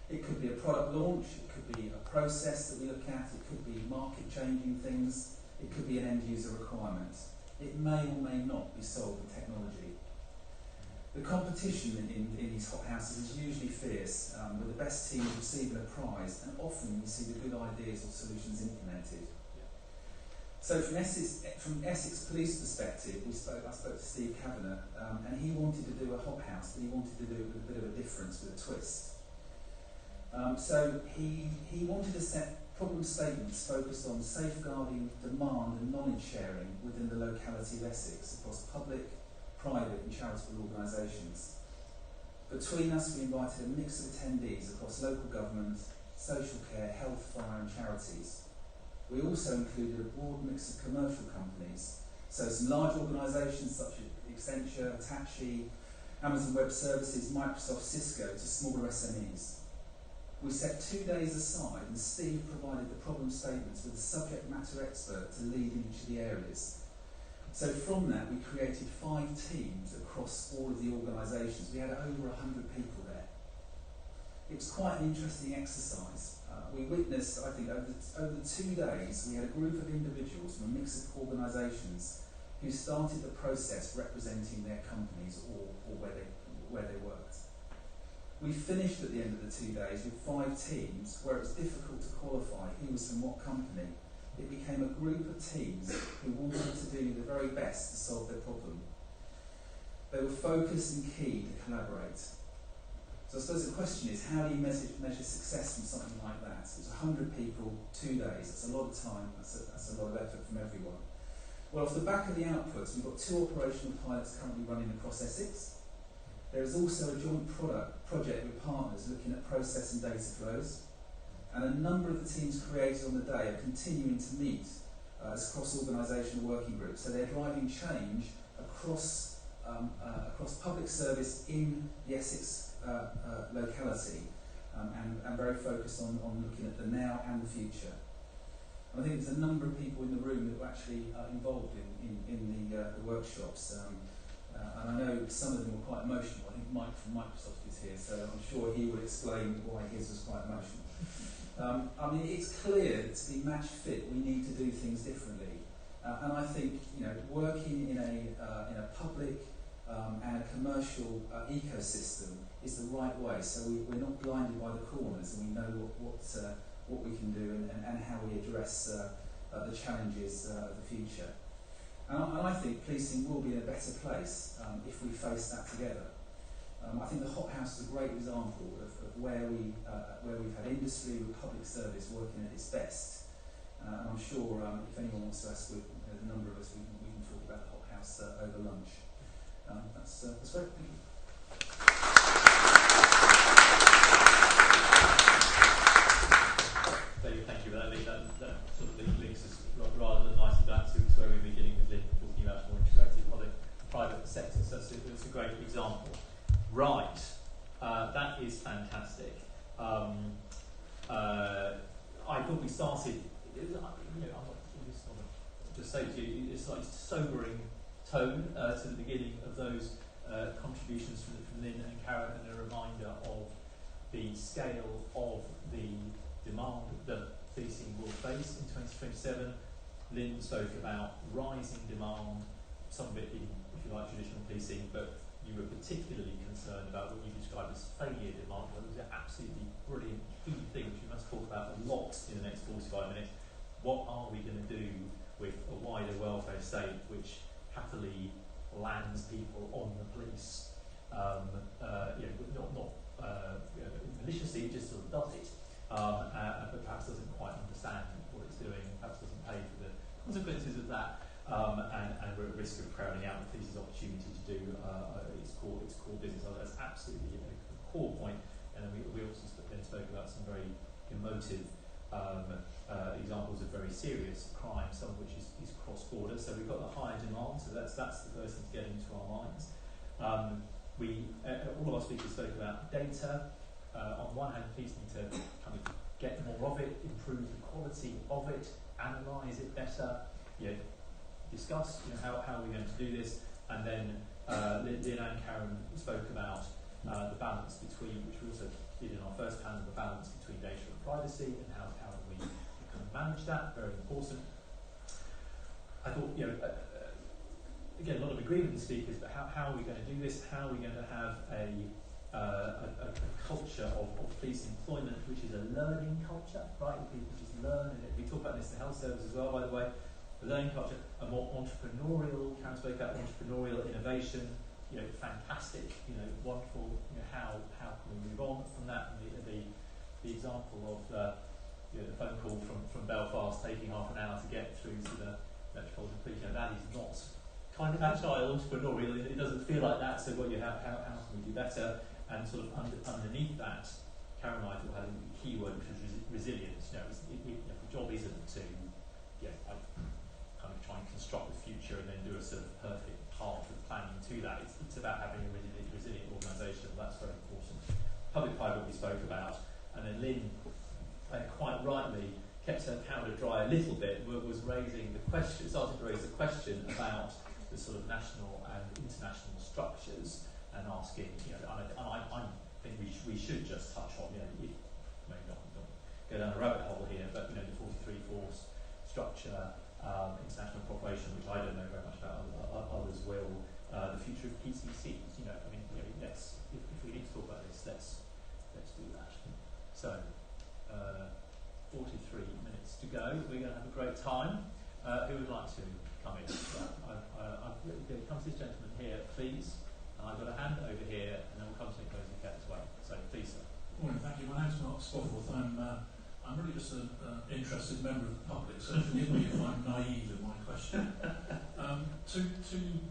Speaker 5: It could be a product launch, it could be a process that we look at, it could be market-changing things, it could be an end-user requirement. It may or may not be solved with technology. The competition in these hot houses is usually fierce, with the best teams receiving a prize, and often we see the good ideas or solutions implemented. So from Essex Police perspective, I spoke to Steve Kavanagh, and he wanted to do a hot house, but he wanted to do it with a bit of a difference, with a twist. So he wanted to set problem statements focused on safeguarding demand and knowledge sharing within the locality of Essex across public, private and charitable organisations. Between us, we invited a mix of attendees across local government, social care, health, fire and charities. We also included a broad mix of commercial companies, so some large organisations such as Accenture, Hitachi, Amazon Web Services, Microsoft, Cisco, to smaller SMEs. We set 2 days aside and Steve provided the problem statements with a subject matter expert to lead in each of the areas. So from that we created 5 teams across all of the organisations. We had over 100 people there. It was quite an interesting exercise. We witnessed, I think, over the 2 days, we had a group of individuals from a mix of organisations who started the process representing their companies or where they worked. We finished at the end of the 2 days with 5 teams where it was difficult to qualify who was from what company. It became a group of teams who wanted to do the very best to solve their problem. They were focused and key to collaborate. So I suppose the question is, how do you measure success from something like that? It was 100 people, 2 days. That's a lot of time, that's a lot of effort from everyone. Well, off the back of the outputs, we've got 2 operational pilots currently running across Essex. There is also a joint project with partners looking at process and data flows, and a number of the teams created on the day are continuing to meet as cross-organisational working groups. So they're driving change across public service in the Essex locality, and very focused on looking at the now and the future. And I think there's a number of people in the room that were actually involved in the workshops. And I know some of them were quite emotional. I think Mike from Microsoft is here, so I'm sure he will explain why his was quite emotional. I mean, it's clear that to be match fit, we need to do things differently. And I think, working in a public and a commercial ecosystem is the right way. So we're not blinded by the corners, and we know what we can do and how we address the challenges of the future. And I think policing will be in a better place if we face that together. I think the Hot House is a great example of where we've had industry with public service working at its best. And I'm sure if anyone wants to ask, there's a number of us, we can talk about the Hot House over lunch. That's great. Thank you.
Speaker 1: Thank you. That sort of links us rather than nicely back to where we were beginning with Lynn, talking about more integrated public private sector. So it's a great example. Right, that is fantastic. I thought we started. I'm not just say to you, it's like a sobering tone to the beginning of those contributions from Lynn and Karen, and a reminder of the scale of the demand that policing will face in 2027. Lynn spoke about rising demand, some of it in, if you like, traditional policing, but you were particularly concerned about what you described as failure demand. Well, those are absolutely brilliant key things we must talk about a lot in the next 45 minutes. What are we going to do with a wider welfare state which happily lands people on the police? Not maliciously, it just sort of does it, but perhaps doesn't quite understand what it's doing, perhaps doesn't pay for the consequences of that, and we're at risk of crowding out the police's opportunity to do its core business. That's absolutely a core point. And we also then spoke about some very emotive examples of very serious crime, some of which is cross-border. So we've got the higher demand, so that's the first thing to get into our minds. All of our speakers spoke about data. On one hand, police need to kind of get more of it, improve the quality of it, analyse it better, discuss how are we going to do this, and then Lynn and Karen spoke about the balance between, which we also did in our first panel, the balance between data and privacy, and how do we kind of manage that. Very important. I thought, again, a lot of agreement with the speakers, but how are we going to do this? How are we going to have a culture of police employment which is a learning culture, right? People just learn, and we talk about this in the health service as well, by the way. A learning culture, a more entrepreneurial, Karen spoke about entrepreneurial innovation, fantastic, wonderful. How can we move on from that? And the example of the phone call from Belfast taking half an hour to get through to the Metropolitan Police, that is not kind of agile, entrepreneurial. It doesn't feel like that. So what how can we do better? And sort of underneath that, Karen and I thought had a key word, which was resilience. The job isn't to kind of try and construct the future and then do a sort of perfect path of planning to that. It's about having a resilient organisation. That's very important. Public-private we spoke about, and then Lynn, quite rightly, kept her powder dry a little bit. Was raising the question, started to raise the question about the sort of national and international structures, and asking, I think we should just touch on, maybe not go down a rabbit hole here, but the 43 force structure, international cooperation, which I don't know very much about, others will, the future of PCCs. If we need to talk about this, let's do that. So, 43 minutes to go. We're going to have a great time. Who would like to come in? Come to this gentleman here, please. I've got a hand over here, and then we'll come to Nicola Cat as well. So, please, sir.
Speaker 6: Morning, thank you. My name's Mark Spofford. I'm really just an interested member of the public, so forgive me if I'm naive in my question. Two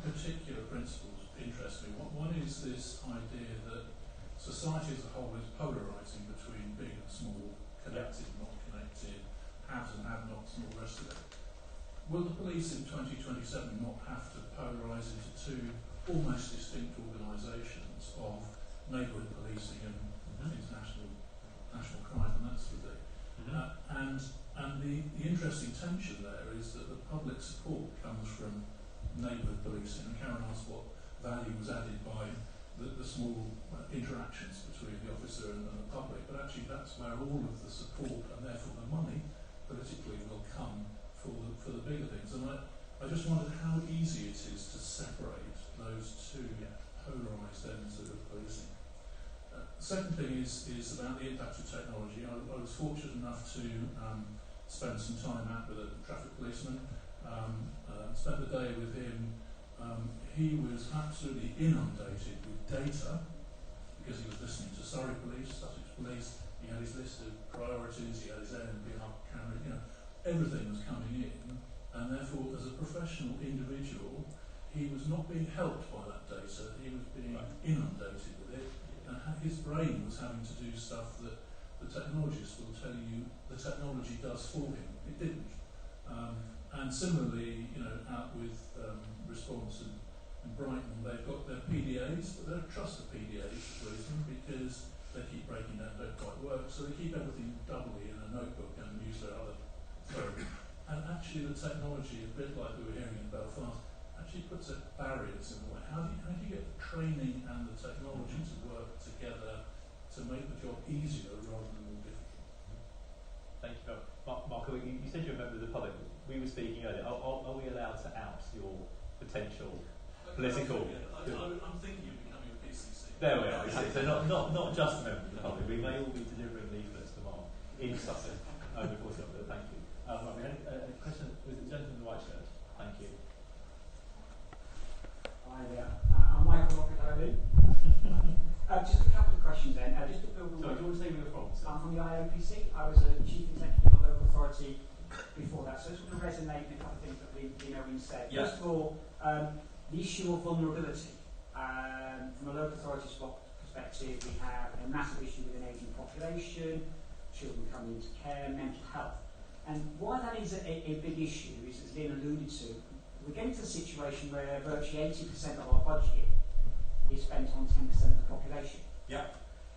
Speaker 6: particular principles interest me. One is this idea that society as a whole is polarising between big and small, connected, not connected, haves and have-nots, and all the rest of it. Will the police in 2027 not have to polarise into two almost distinct organisations of neighbourhood policing and national crime and that sort of thing? And And the interesting tension there is that the public support comes from neighbourhood policing. And Karen asked what value was added by the small interactions between the officer and the public, but actually that's where all of the support and therefore the money politically will come for the bigger things. And I just wondered how easy it is to separate those two polarised ends of policing. Second thing is about the impact of technology. I was fortunate enough to spend some time out with a traffic policeman, spent the day with him. He was absolutely inundated with data because he was listening to Surrey Police, Sussex Police. He had his list of priorities, he had his ANPR camera, everything was coming in, and therefore as a professional individual he was not being helped by that data, he was being inundated with it, and his brain was having to do stuff that the technologist will tell you the technology does for him. It didn't. And similarly, out with Response in Brighton, they've got their PDAs, but they don't trust the PDAs for policemen because they keep breaking down, don't quite work, so they keep everything doubly in a notebook and use their other phone. And actually the technology, a bit like we were hearing in Belfast, actually puts up barriers in the way. How do you get the training and the technology to work together to make the job easier rather than more difficult?
Speaker 1: Thank you. Mark, you said you're a member of the public. We were speaking earlier. Are we allowed to out your potential political?
Speaker 6: I'm thinking of becoming a PCC.
Speaker 1: There we are. So not just a member of the public. We may all be delivering leaflets to Mark in Sussex. Before something. Thank you. Right, we had a question. Was it the gentleman in the white shirt? Thank you.
Speaker 7: Hi there. I'm Michael Rockefeller. Just a couple of questions then. Just to build on.
Speaker 1: Sorry, do you want to say where you're from?
Speaker 7: I'm from the IOPC. I was a chief executive of a local authority before that, so it sort of resonates with a couple of things that we said.
Speaker 1: Yeah.
Speaker 7: First of all, the issue of vulnerability. From a local authority perspective, we have a massive issue with an ageing population, children coming into care, mental health. And why that is a big issue is, as Lynn alluded to, we're getting to a situation where virtually 80% of our budget is spent on 10% of the population.
Speaker 1: Yeah.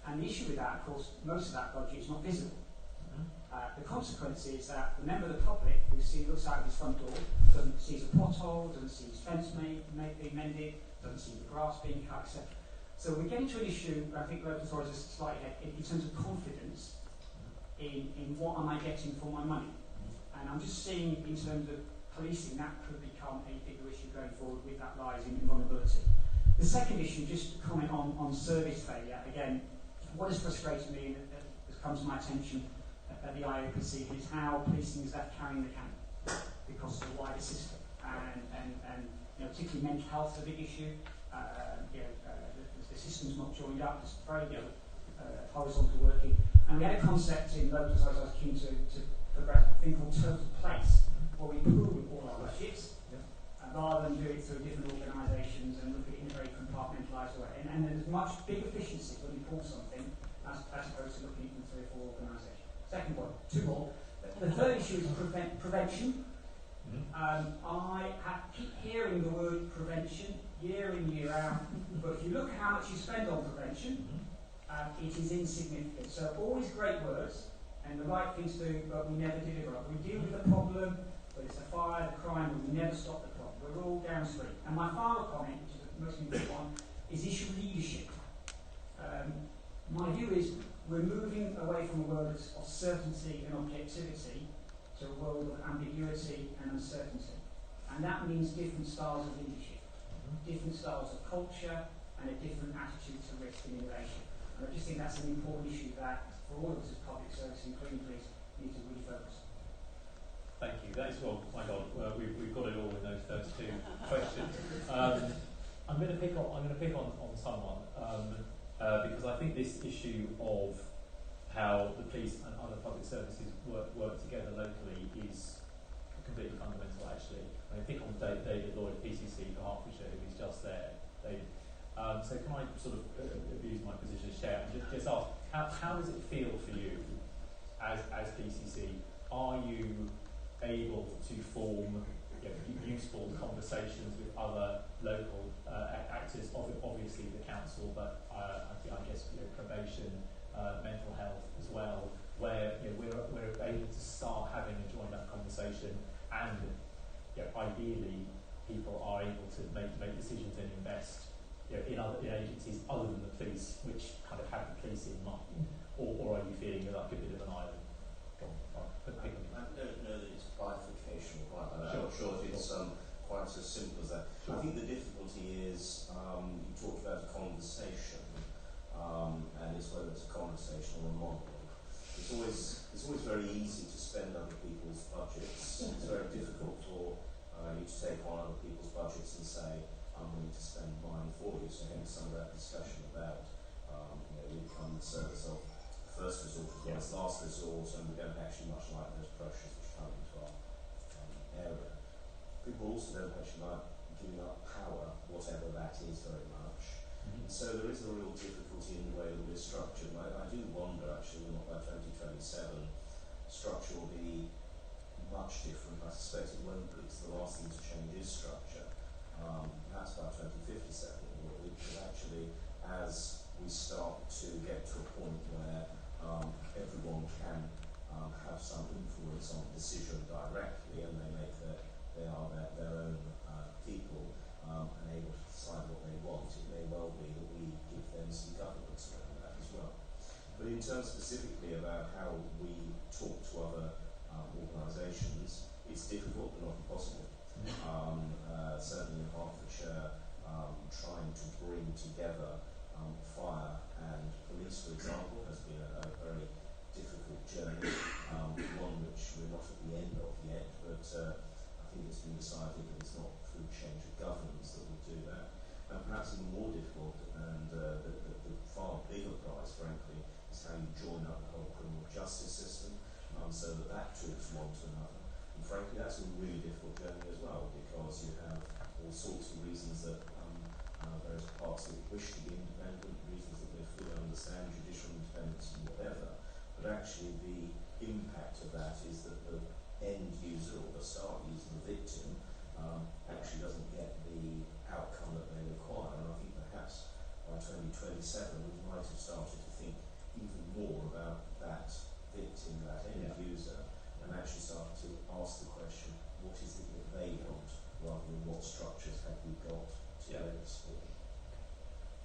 Speaker 7: And the issue with that, of course, most of that budget is not visible. The consequence is that the member of the public who looks out of his front door sees a pothole, doesn't see his fence being mended, doesn't see the grass being cut, etc. So we're getting to an issue, I think local authorities are slightly ahead, in terms of confidence in what am I getting for my money. And I'm just seeing in terms of policing that could become a bigger issue going forward with that rise in vulnerability. The second issue, just to comment on service failure, again, what has frustrated me and has come to my attention at the IOPC is how policing is left carrying the can because of the wider system. And particularly mental health is a big issue. The system's not joined up, it's very horizontal working. And we had a concept in local authorities I was keen to progress, a thing called total place, where we pool all our budgets, rather than do it through different organisations and look at it in a very compartmentalised way. And there's much big efficiency when you pull something as opposed to looking at it from 3 or 4 organisations. Second point, 2 more. The third issue is prevention. I keep hearing the word prevention year in, year out, but if you look at how much you spend on prevention, it is insignificant. So always great words and the right things to do, but we never deliver. We deal with the problem, but it's a fire, the crime, but we never stop the problem. We're all downstream. And my final comment, which is the most important one, is issue leadership. My view is we're moving away from a world of certainty and objectivity to a world of ambiguity and uncertainty. And that means different styles of leadership, different styles of culture, and a different attitude to risk and innovation. And I just think that's an important issue that, for all of us as public service, including police, need to really focus on.
Speaker 1: Thank you. That's my God, we've got it all in those first 2 questions. I'm going to pick on someone because I think this issue of how the police and other public services work together locally is completely fundamental. Actually, I pick on David Lloyd, PCC for Hertfordshire, who's just there. David. So can I sort of abuse my position as chair and just ask, how does it feel for you as PCC? Are you able to form useful conversations with other local actors, obviously the council, but I guess probation, mental health as well, where we're able to start having ideally people are able to make decisions and invest in agencies other than the police, which kind of have the police in mind, or are you feeling like a bit of an island?
Speaker 8: I don't know that it's bifurcation quite like that.
Speaker 1: Sure.
Speaker 8: I'm not sure if it's quite as simple as that.
Speaker 1: Sure.
Speaker 8: I think the difficulty is you talked about a conversation, and it's whether it's a conversation or a monologue. It's always very easy to spend other people's budgets. It's very difficult for you to take on other people's budgets and say, I'm willing to spend mine for you. So hence some of that discussion about income and service of first resort as well as last resort, and we don't actually much like those pressures which come into our area. People also don't actually like giving up power, whatever that is, very much.
Speaker 1: Mm-hmm.
Speaker 8: So there is a real difficulty in the way that we're structured. And I do wonder, actually, not by 2027, structure will be much different. I suspect it won't be, because the last thing to change is structure. Perhaps by 2057, because actually, as we start to get to a point where everyone can have some influence on decision directly, and they are their own people and able to decide what they want, it may well be that we give them some governance around that as well. But in terms specifically about how we talk to other organisations, it's difficult but not impossible. Certainly in Hertfordshire, trying to bring together fire and police, for example, has been a very difficult journey, one which we're not at the end of yet, but I think it's been decided that it's not through change of governance that we'll do that. And perhaps even more difficult, and the far bigger prize, frankly, is how you join up the whole criminal justice system, so that talks one to another. And frankly, that's a really difficult journey as well, because you have all sorts of reasons that various parts that wish to be independent, reasons that they fully understand judicial independence and whatever, but actually the impact of that is that the end user or the start user, the victim, actually doesn't get the outcome that they require. And I think perhaps by 2027 we might have started to think even more about that victim, that end user, and actually start to ask the question, what is it that they want, rather than what structures have we got to let us for.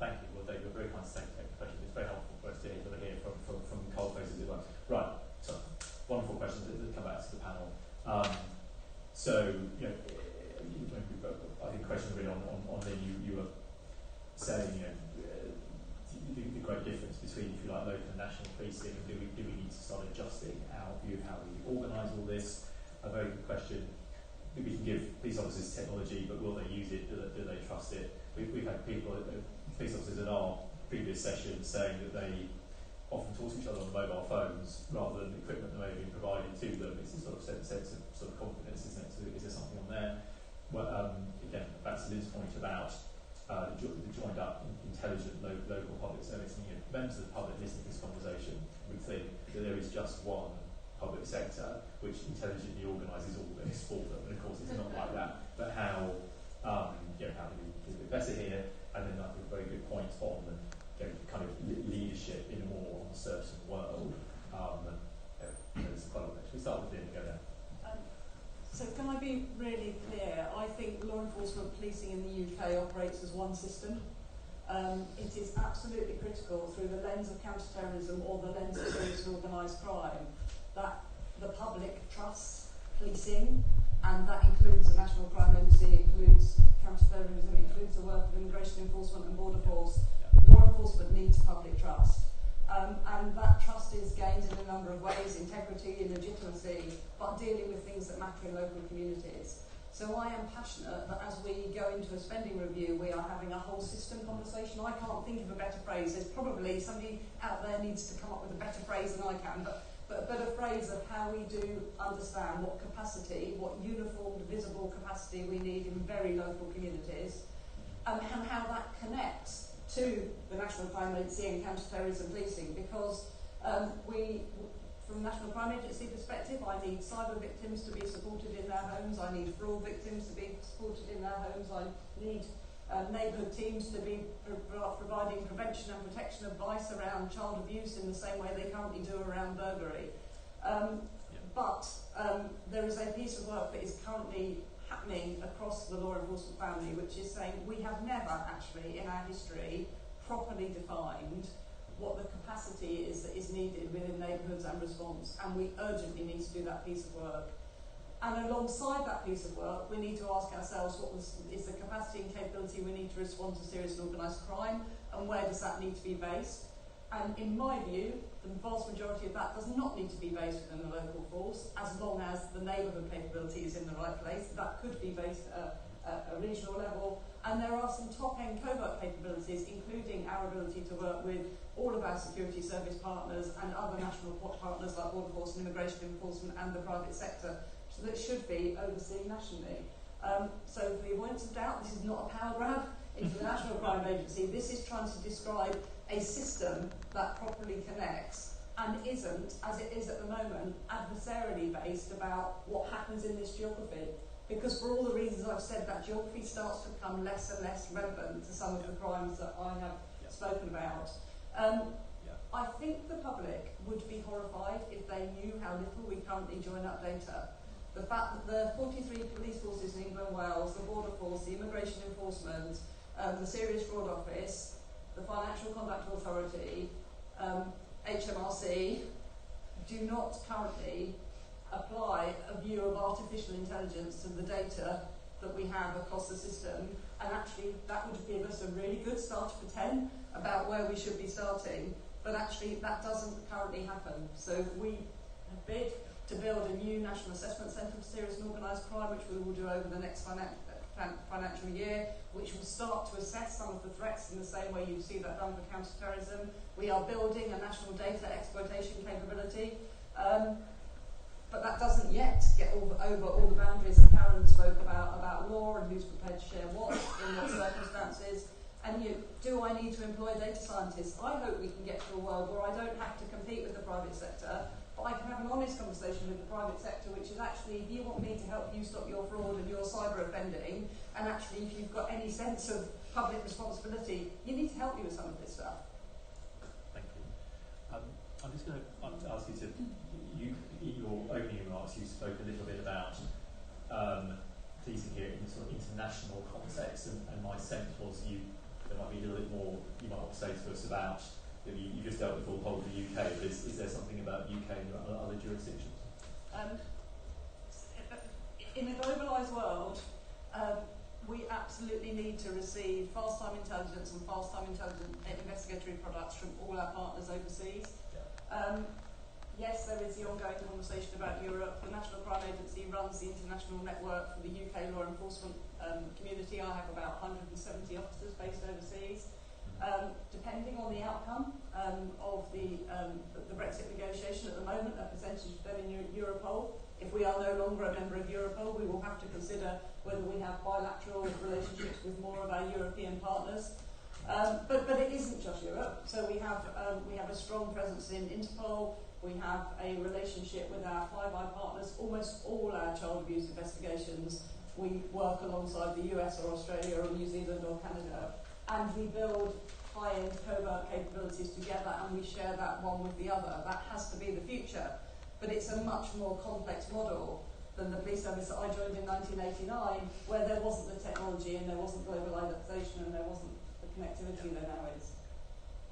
Speaker 1: Thank you. Well, Dave, you're very kind to take the question. It's very helpful for us to hear from cold faces as well. Right. So, wonderful questions that come back to the panel. So, I think the question really on you were saying, the great difference between, if you like, local and national policing, and do we need to start adjusting our view of how we organise all this? A very good question. We can give police officers technology, but will they use it? Do they trust it? We've had people, police officers in our previous sessions, saying that they often talk to each other on mobile phones rather than the equipment that may have been provided to them. It's a sort of sense of sort of confidence, isn't it? So is there something on there? Well, again, back to Lyn's point about the joined up, intelligent local public service. And, members of the public listening to this conversation would think that there is just one public sector which intelligently organises all this for them, and of course it's not like that. But how how do we do it better here? And then I think a very good point on kind of leadership in a more uncertain world. There's quite a lot. Should we start with Lynn and go there?
Speaker 2: So can I be really clear? I think law enforcement policing in the UK operates as one system. It is absolutely critical, through the lens of counter-terrorism or the lens of serious and organised crime, that the public trusts policing, and that includes the National Crime Agency, includes counter-terrorism, includes the work of immigration enforcement and border force. Law enforcement needs public trust. And that trust is gained in a number of ways: integrity, legitimacy, but dealing with things that matter in local communities. So I am passionate that as we go into a spending review, we are having a whole system conversation. I can't think of a better phrase. There's probably somebody out there needs to come up with a better phrase than I can, but a phrase of how we do understand what capacity, what uniformed, visible capacity we need in very local communities, and how that connects to the National Crime Agency and counter-terrorism policing, because from a National Crime Agency perspective, I need cyber victims to be supported in their homes, I need fraud victims to be supported in their homes, I need neighbourhood teams to be providing prevention and protection advice around child abuse in the same way they currently do around burglary. But there is a piece of work that is currently happening across the law enforcement family, which is saying we have never actually in our history properly defined what the capacity is that is needed within neighbourhoods and response, and we urgently need to do that piece of work. And alongside that piece of work, we need to ask ourselves what is the capacity and capability we need to respond to serious and organised crime, and where does that need to be based? And in my view, the vast majority of that does not need to be based within the local force, as long as the neighbourhood capability is in the right place. That could be based at a regional level. And there are some top-end covert capabilities, including our ability to work with all of our security service partners and other national partners like Border Force and Immigration Enforcement and the private sector, so that should be overseen nationally. So for the avoidance of doubt, this is not a power grab into the National Crime Agency. This is trying to describe a system that properly connects and isn't, as it is at the moment, adversarially based about what happens in this geography. Because for all the reasons I've said, that geography starts to become less and less relevant to some of the crimes that I have spoken about. I think the public would be horrified if they knew how little we currently join up data. The fact that the 43 police forces in England and Wales, the Border Force, the Immigration Enforcement, the Serious Fraud Office, the Financial Conduct Authority, HMRC, do not currently apply a view of artificial intelligence to the data that we have across the system, and actually that would give us a really good start for 10 about where we should be starting, but actually that doesn't currently happen. So we have bid to build a new National Assessment Centre for Serious and Organised Crime, which we will do over the next financial year, which will start to assess some of the threats in the same way you see that done for counter-terrorism. We are building a national data exploitation capability, but that doesn't yet get over all the boundaries that Karen spoke about law and who's prepared to share what, in what circumstances. And do I need to employ data scientists? I hope we can get to a world where I don't have to compete with the private sector, but I can have an honest conversation with the private sector, which is actually, if you want me to help you stop your fraud and your cyber offending, and actually if you've got any sense of public responsibility, you need to help me with some of this stuff.
Speaker 1: Thank you. I'm just going to ask you to, in your opening remarks, you spoke a little bit about policing here in a sort of international context, and my sense was there might be a little bit more you might want to say to us about, you just dealt with the whole of the UK, but is there something about UK and other jurisdictions?
Speaker 2: In a globalised world, we absolutely need to receive fast-time intelligence and fast-time intelligent investigatory products from all our partners overseas. Yes, there is the ongoing conversation about Europe. The National Crime Agency runs the international network for the UK law enforcement community. I have about 170 officers based overseas. Depending on the outcome of the Brexit negotiation at the moment, a percentage of them in Europol. If we are no longer a member of Europol, we will have to consider whether we have bilateral relationships with more of our European partners. But it isn't just Europe. So we have a strong presence in Interpol. We have a relationship with our Five Eye partners. Almost all our child abuse investigations, we work alongside the US or Australia or New Zealand or Canada, and we build high-end covert capabilities together, and we share that one with the other. That has to be the future. But it's a much more complex model than the police service that I joined in 1989, where there wasn't the technology and there wasn't globalisation and there wasn't the connectivity there now is.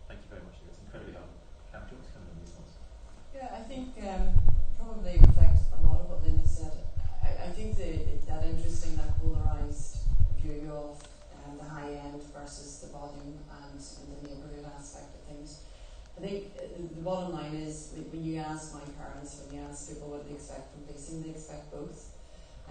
Speaker 1: Thank you very much. It's incredibly helpful. Cam, do you want to come in on these ones?
Speaker 3: Yeah, I think probably reflects a lot of what Linda said. I think that interesting, that polarised view of the high end versus the volume and the neighbourhood aspect of things. I think the bottom line is, when you ask my parents, when you ask people what they expect from policing, they expect both.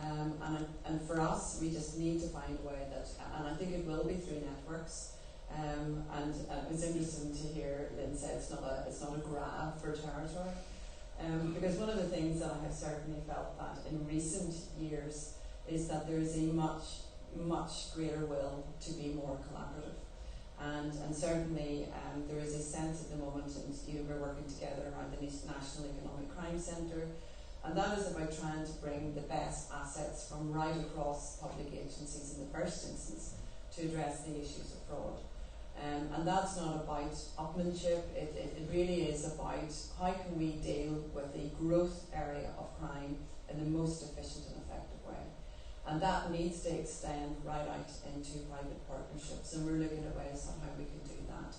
Speaker 3: And for us, we just need to find a way that, and I think it will be through networks. And it was interesting to hear Lynn say it's not a grab for territory. Because one of the things that I have certainly felt that in recent years is that there is a much greater will to be more collaborative. And certainly there is a sense at the moment, and we're working together around the National Economic Crime Centre, and that is about trying to bring the best assets from right across public agencies in the first instance to address the issues of fraud. And that's not about upmanship, it really is about how can we deal with the growth area of crime in the most efficient and effective way. And that needs to extend right out into private partnerships, and we're looking at ways on how we can do that.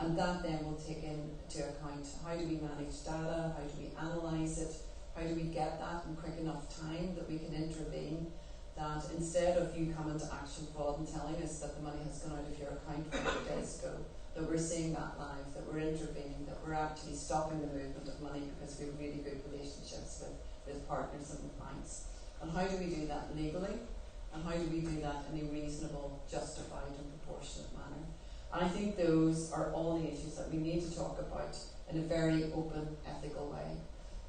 Speaker 3: And that then will take into account how do we manage data, how do we analyse it, how do we get that in quick enough time that we can intervene, that instead of you coming to Action Fraud and telling us that the money has gone out of your account 4 days ago, that we're seeing that live, that we're intervening, that we're actually stopping the movement of money because we have really good relationships with partners and with banks. And how do we do that legally? And how do we do that in a reasonable, justified and proportionate manner? And I think those are all the issues that we need to talk about in a very open, ethical way.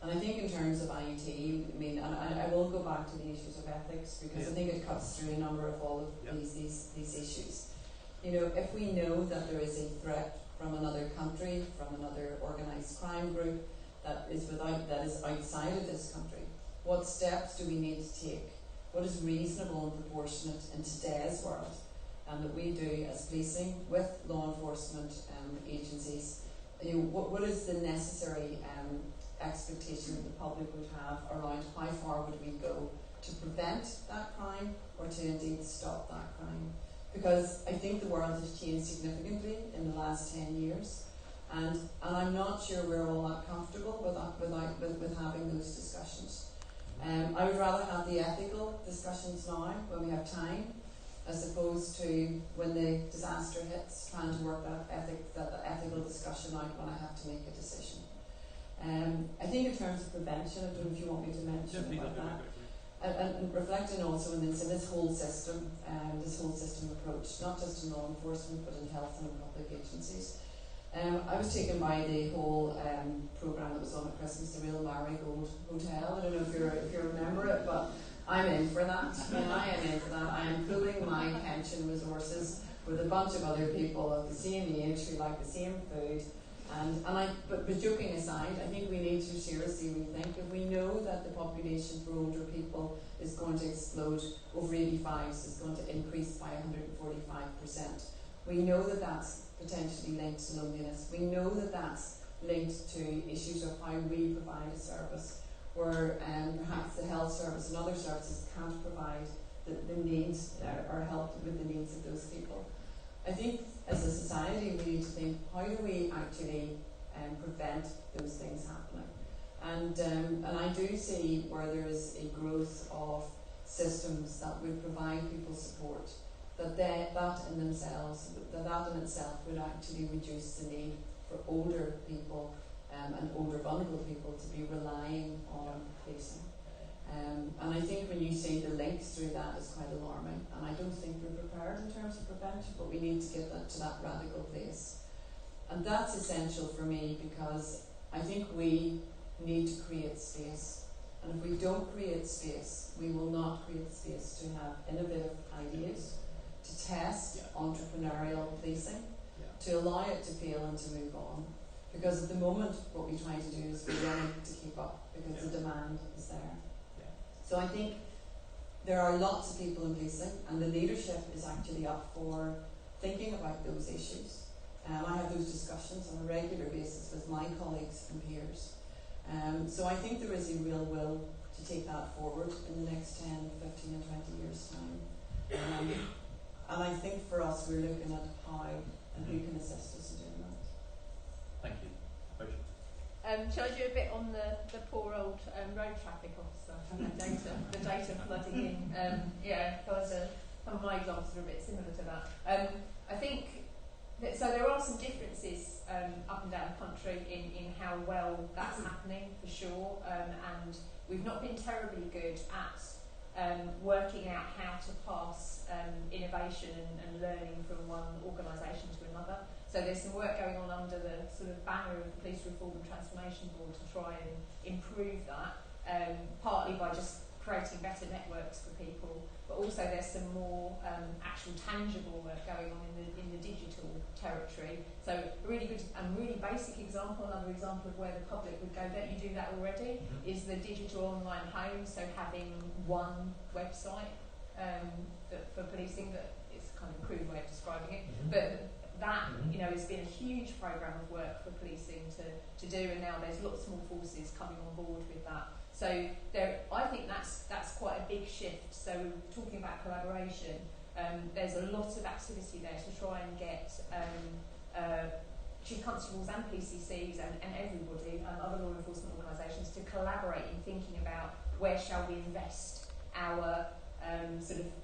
Speaker 3: And I think in terms of IT, I mean, and I will go back to the issues of ethics because I think it cuts through a number of all of these issues. You know, if we know that there is a threat from another country, from another organised crime group that is outside of this country, what steps do we need to take? What is reasonable and proportionate in today's world? And that we do as policing with law enforcement agencies. You know, what is the necessary expectation that the public would have around how far would we go to prevent that crime or to indeed stop that crime? Because I think the world has changed significantly in the last 10 years, and I'm not sure we're all that comfortable with having those discussions. I would rather have the ethical discussions now when we have time, as opposed to when the disaster hits, trying to work that ethical discussion out when I have to make a decision. I think in terms of prevention, I don't know if you want me to mention about that. And reflecting also in this whole system approach, not just in law enforcement but in health and in public agencies. I was taken by the whole programme that was on at Christmas, the Real Marigold Hotel. I don't know if you remember it, but I'm in for that. I am in for that. I am pooling my pension resources with a bunch of other people of the same age who like the same food. But joking aside, I think we need to seriously rethink. If we know that the population for older people is going to explode, over 85s is going to increase by 145%. We know that that's potentially linked to loneliness. We know that that's linked to issues of how we provide a service where perhaps the health service and other services can't provide the needs or help with the needs of those people. I think as a society we need to think, how do we actually prevent those things happening? And I do see where there is a growth of systems that would provide people support, that in itself would actually reduce the need for older people and older vulnerable people to be relying on policing. And I think when you see the links through that is quite alarming, and I don't think we're prepared in terms of prevention, but we need to get that to that radical place. And that's essential for me because I think we need to create space, and if we don't create space, we will not create space to have innovative ideas, to test entrepreneurial policing, to allow it to fail and to move on. Because at the moment what we try to do is we're running to keep up because the demand is there. So I think there are lots of people in policing, and the leadership is actually up for thinking about those issues. I have those discussions on a regular basis with my colleagues and peers. So I think there is a real will to take that forward in the next 10, 15 and 20 years' time. And I think for us we're looking at how and who can assist us in doing that.
Speaker 1: Thank you.
Speaker 4: Shall I do a bit on the poor old road traffic officer and the data flooding in? Because some of my examples are a bit similar to that. I think so there are some differences up and down the country in how well that's happening for sure, and we've not been terribly good at working out how to pass innovation and learning from one organisation to another. So there's some work going on under the sort of banner of the Police Reform and Transformation Board to try and improve that, partly by just creating better networks for people, but also there's some more actual tangible work going on in the digital territory. So a really good and really basic example, another example of where the public would go, don't you do that already, is the digital online home, so having one website for policing. That it's kind of a crude way of describing it, but that has been a huge programme of work for policing to do, and now there's lots more forces coming on board with that. So I think that's quite a big shift. So we're talking about collaboration. There's a lot of activity there to try and get chief constables and PCCs and everybody, other law enforcement organisations, to collaborate in thinking about where shall we invest our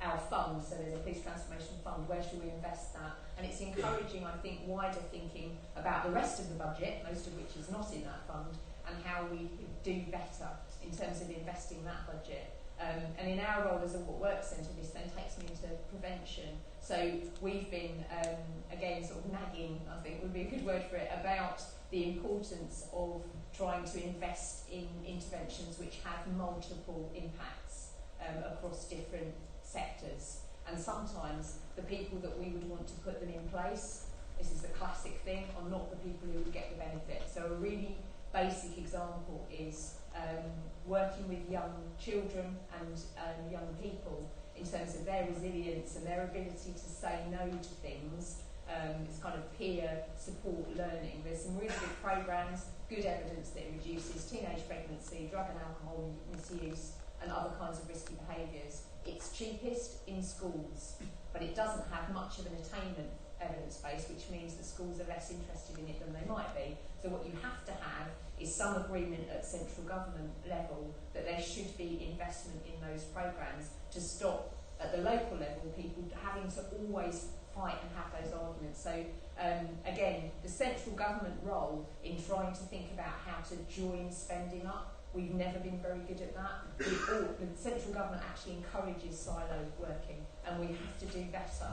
Speaker 4: our funds. So there's a police transformation fund, where should we invest that? And it's encouraging, I think, wider thinking about the rest of the budget, most of which is not in that fund, and how we do better in terms of investing that budget. And in our role as a What Works Centre, this then takes me into prevention. So we've been, again, sort of nagging, I think would be a good word for it, about the importance of trying to invest in interventions which have multiple impacts across different sectors. And sometimes the people that we would want to put them in place, this is the classic thing, are not the people who would get the benefit. So a really basic example is working with young children and young people in terms of their resilience and their ability to say no to things. It's kind of peer support learning. There's some really good programs, good evidence that it reduces teenage pregnancy, drug and alcohol misuse, and other kinds of risky behaviours. It's cheapest in schools, but it doesn't have much of an attainment evidence base, which means that schools are less interested in it than they might be. So what you have to have is some agreement at central government level that there should be investment in those programmes to stop, at the local level, people having to always fight and have those arguments. So again, the central government role in trying to think about how to join spending up, we've never been very good at that. The central government actually encourages siloed working, and we have to do better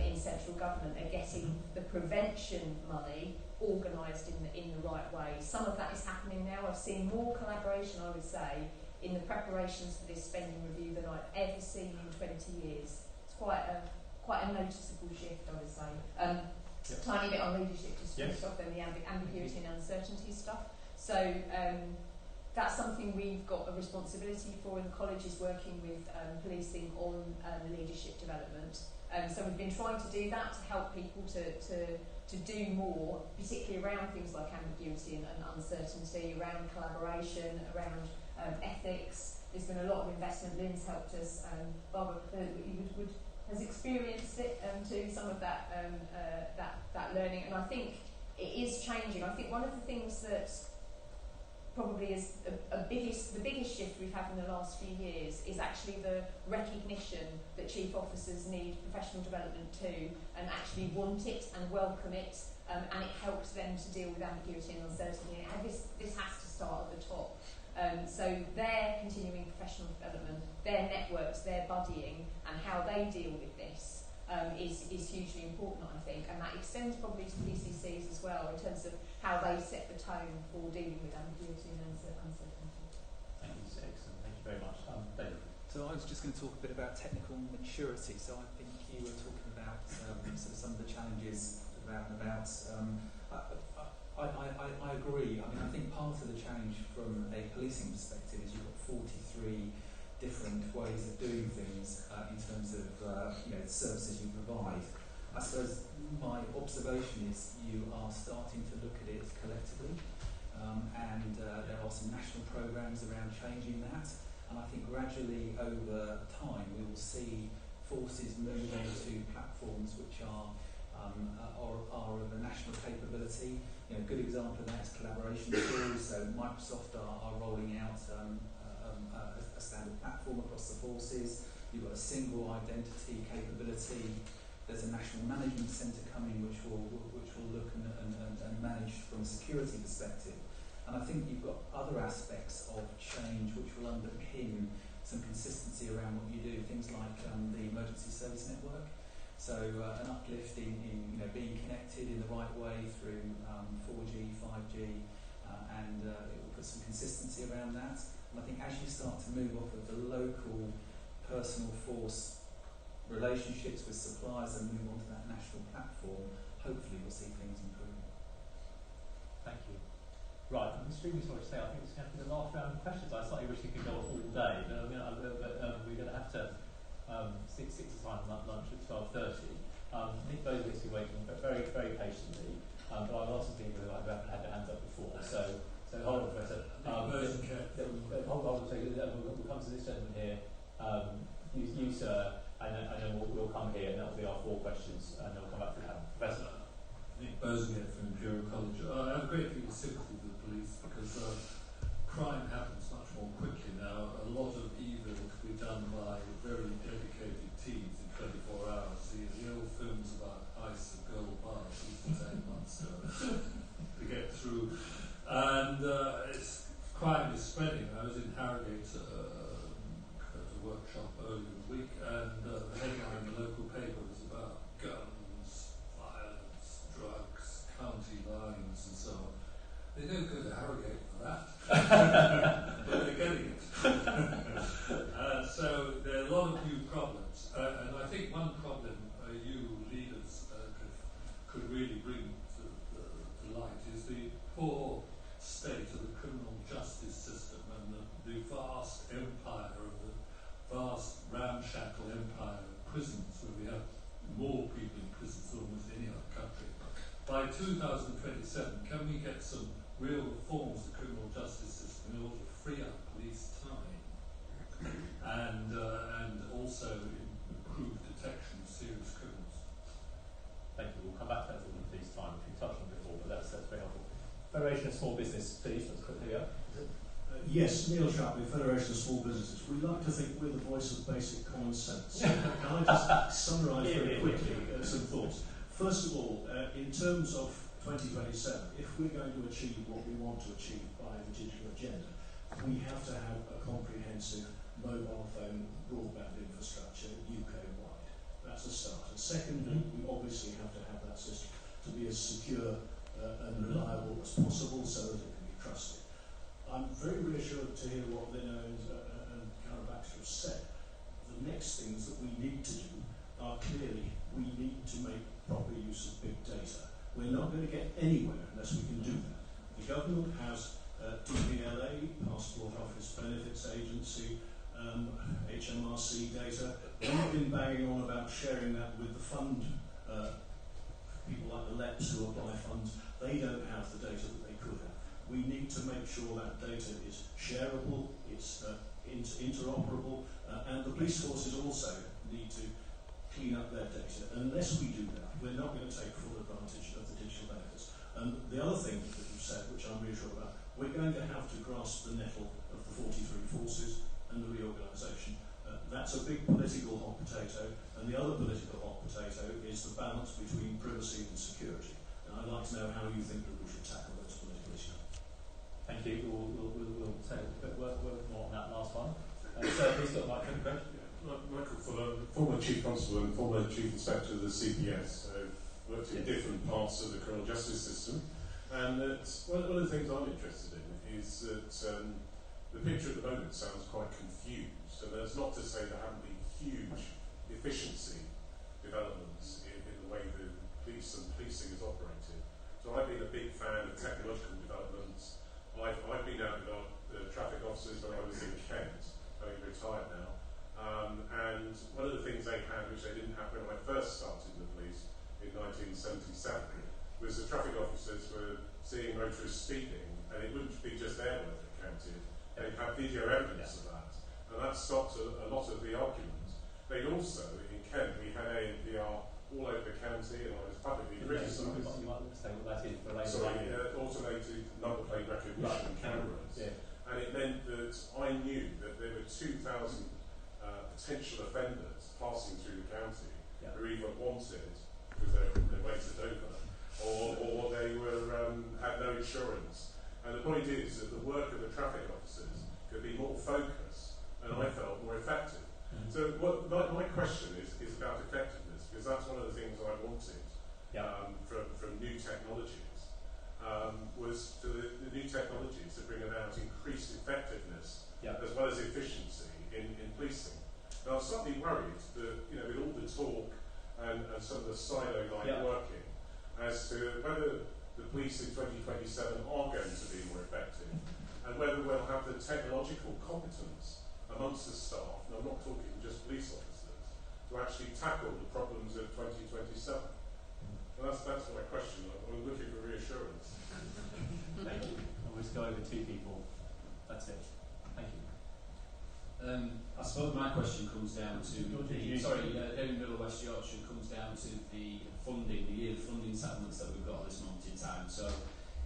Speaker 4: in central government at getting the prevention money organised in the right way. Some of that is happening now. I've seen more collaboration, I would say, in the preparations for this spending review than I've ever seen in 20 years. It's quite a noticeable shift, I would say. Tiny bit on leadership, just finish off then the ambiguity and uncertainty stuff. So that's something we've got a responsibility for, and the college is working with policing on leadership development. So we've been trying to do that to help people to do more, particularly around things like ambiguity and uncertainty, around collaboration, around ethics. There's been a lot of investment. Lynn's helped us. Barbara has experienced it too, some of that learning, and I think it is changing. I think one of the things that probably is the biggest shift we've had in the last few years is actually the recognition that chief officers need professional development too, and actually want it and welcome it, and it helps them to deal with ambiguity and uncertainty. And this has to start at the top. So their continuing professional development, their networks, their buddying, and how they deal with this is hugely important, I think, and that extends probably to PCCs as well in terms of how they set the tone for dealing with ambiguity and uncertainty.
Speaker 1: Thank you, excellent. Thank you very much. David.
Speaker 5: So I was just going to talk a bit about technical maturity. So I think you were talking about sort of some of the challenges about. I agree. I mean, I think part of the challenge from a policing perspective is you've got 43 different ways of doing things in terms of the services you provide. I suppose my observation is you are starting to look at it collectively, and there are some national programmes around changing that. And I think gradually over time we will see forces move onto platforms which are of a national capability. A good example of that is collaboration tools. So Microsoft are rolling out a standard platform across the forces. You've got a single identity capability. There's a national management centre coming which will look and manage from a security perspective. And I think you've got other aspects of change which will underpin some consistency around what you do. Things like the emergency service network. So an uplift in being connected in the right way through 4G, 5G, and it will put some consistency around that. And I think as you start to move off of the local personal force relationships with suppliers and move onto that national platform, hopefully we'll see things improve.
Speaker 1: Thank you. Right, I'm extremely sorry to say I think it's going to be the last round of questions. I slightly wish we could go off all day, but we're going to have to stick to time lunch at 12:30. Nick Bowes is waiting very, very patiently, but I've asked some people who haven't had their hands up before. So hold on, Professor. Hold on. come to this gentleman here, you sir, and then we'll come here, and that'll be our 4 questions, and then we'll come back to Helen. Professor.
Speaker 6: Nick Bosgate from Imperial College. I have a great deal of sympathy for the police because crime happens much more quickly now. A lot of evil can be done by very dedicated teams in 24 hours. The old films about ice and gold bars used to take months to get through. And crime is spreading. I was in Harrogate at a workshop earlier in the week, and the headline in the local paper was about guns, violence, drugs, county lines and so on. They don't go to Harrogate for that, but they're getting it. So there are a lot of new problems, and I think one problem you leaders could really bring to light is the poor state of the criminal justice system and the vast empire of the vast ramshackle empire of prisons, where we have more people in prisons than almost any other country. By 2027, can we get some real reforms to the criminal justice system in order to free up police time and also improve detection of serious criminals?
Speaker 1: Thank you. We'll come back to that in police time, which we've touched on before, but that's very helpful. Federation of Small Business, please, let's quickly go.
Speaker 9: Yes, Neil Shapley, Federation of Small Businesses. We like to think we're the voice of basic common sense. Can I just summarise very quickly some thoughts? First of all, in terms of 2027, if we're going to achieve what we want to achieve by the digital agenda, we have to have a comprehensive mobile phone broadband infrastructure UK-wide. That's a start. And secondly, we obviously have to have that system to be as secure and reliable as possible so that it can be trusted. I'm very reassured to hear what Lino and Karen Baxter have said. The next things that we need to do are clearly we need to make proper use of big data. We're not going to get anywhere unless we can do that. The government has DVLA, Passport Office Benefits Agency, HMRC data. We've been banging on about sharing that with the fund, people like the LEPs who apply funds. They don't have the data that they could have. We need to make sure that data is shareable, it's interoperable, and the police forces also need to clean up their data. Unless we do that, we're not going to take full advantage of the digital benefits. And the other thing that you've said, which I'm reassured about, we're going to have to grasp the nettle of the 43 forces and the reorganisation. That's a big political hot potato, and the other political hot potato is the balance between privacy and security. And I'd like to know how you think that we should tackle those political issues.
Speaker 1: Thank you. We'll take a bit more on that last one. So please got Michael.
Speaker 10: Michael Fuller, former Chief Constable and former Chief Inspector of the CPS. I've worked in different parts of the criminal justice system, and one of the things I'm interested in is that the picture at the moment sounds quite confused, and that's not to say there haven't been huge efficiency developments in the way the police and policing is operated. So I've been a big fan of technological developments. I've been out with traffic officers when I was in Kent, having retired now, and one of the things they had, which they didn't have when I first started in the police in 1977, was the traffic officers were seeing motorists speeding, and it wouldn't be just their word that counted. They'd have video evidence of that, and that stopped a lot of the argument. They'd also, in Kent, we had ANPR all over the county, and I was publicly criticised. Automated number plate recognition cameras, and it meant that I knew that there were 2,000 potential offenders passing through the county who either wanted because they waited over, or they were had no insurance. And the point is that the work of the traffic officers could be more focused, and I felt more effective. So my question is about effectiveness, because that's one of the things I wanted from new technologies, was to the new technologies to bring about increased effectiveness as well as efficiency in policing. Now I'm slightly worried that, with all the talk and some of the silo-like working, as to whether the police in 2027 are going to be more effective, and whether we'll have the technological competence amongst the staff, and I'm not talking just police officers, to actually tackle the problems of 2027. And that's my question. I'm looking for reassurance.
Speaker 1: Thank you. I'll just go over 2 people. That's it. Thank you.
Speaker 11: I suppose my question comes down to David Miller, West Yorkshire, comes down to the funding, the year funding settlements that we've got at this moment in time. So,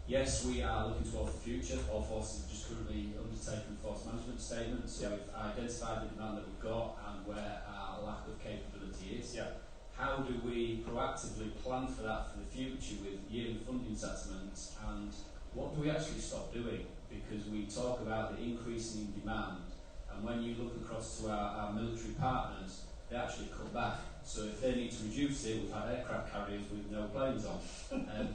Speaker 11: yes, we are looking towards the future. All forces have just currently undertaken force management statements. So we've identified the demand that we've got and where our lack of capability is.
Speaker 1: Yeah.
Speaker 11: How do we proactively plan for that for the future with yearly funding settlements, and what do we actually stop doing? Because we talk about the increasing demand, and when you look across to our military partners, they actually cut back. So if they need to reduce it, we've had aircraft carriers with no planes on.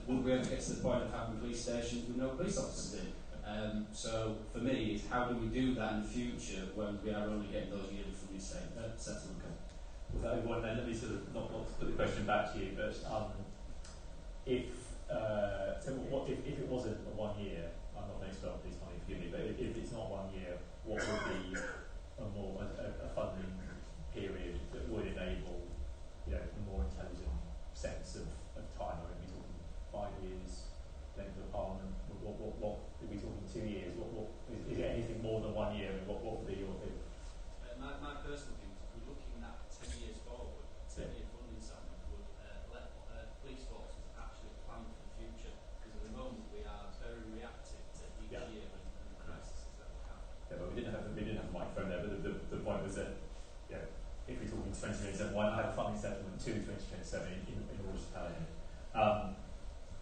Speaker 11: Would we ever get to the point of having police stations with no police officers in? So for me, it's how do we do that in the future when we are only getting those yearly funding settlements?
Speaker 1: Well, everyone, then let me sort of not to put the question back to you, but if it wasn't a 1 year, I'm not an expert on police money, forgive me, but if it's not 1 year, what would be a funding period that would enable, a more intelligent sense of time? Are we talking 5 years, length of Parliament? What are we talking 2 years? Is it anything more than 1 year? What would be your thing?
Speaker 11: My personal view is we're looking at 10 years forward. 10-year funding settlement would let police forces actually plan for the future, because at the moment we are very reactive to each year and the crises that we have.
Speaker 1: Yeah, but we didn't have a microphone there. But the point was that if we're talking 2027, why not have a funding settlement to 2027 in order to tell it?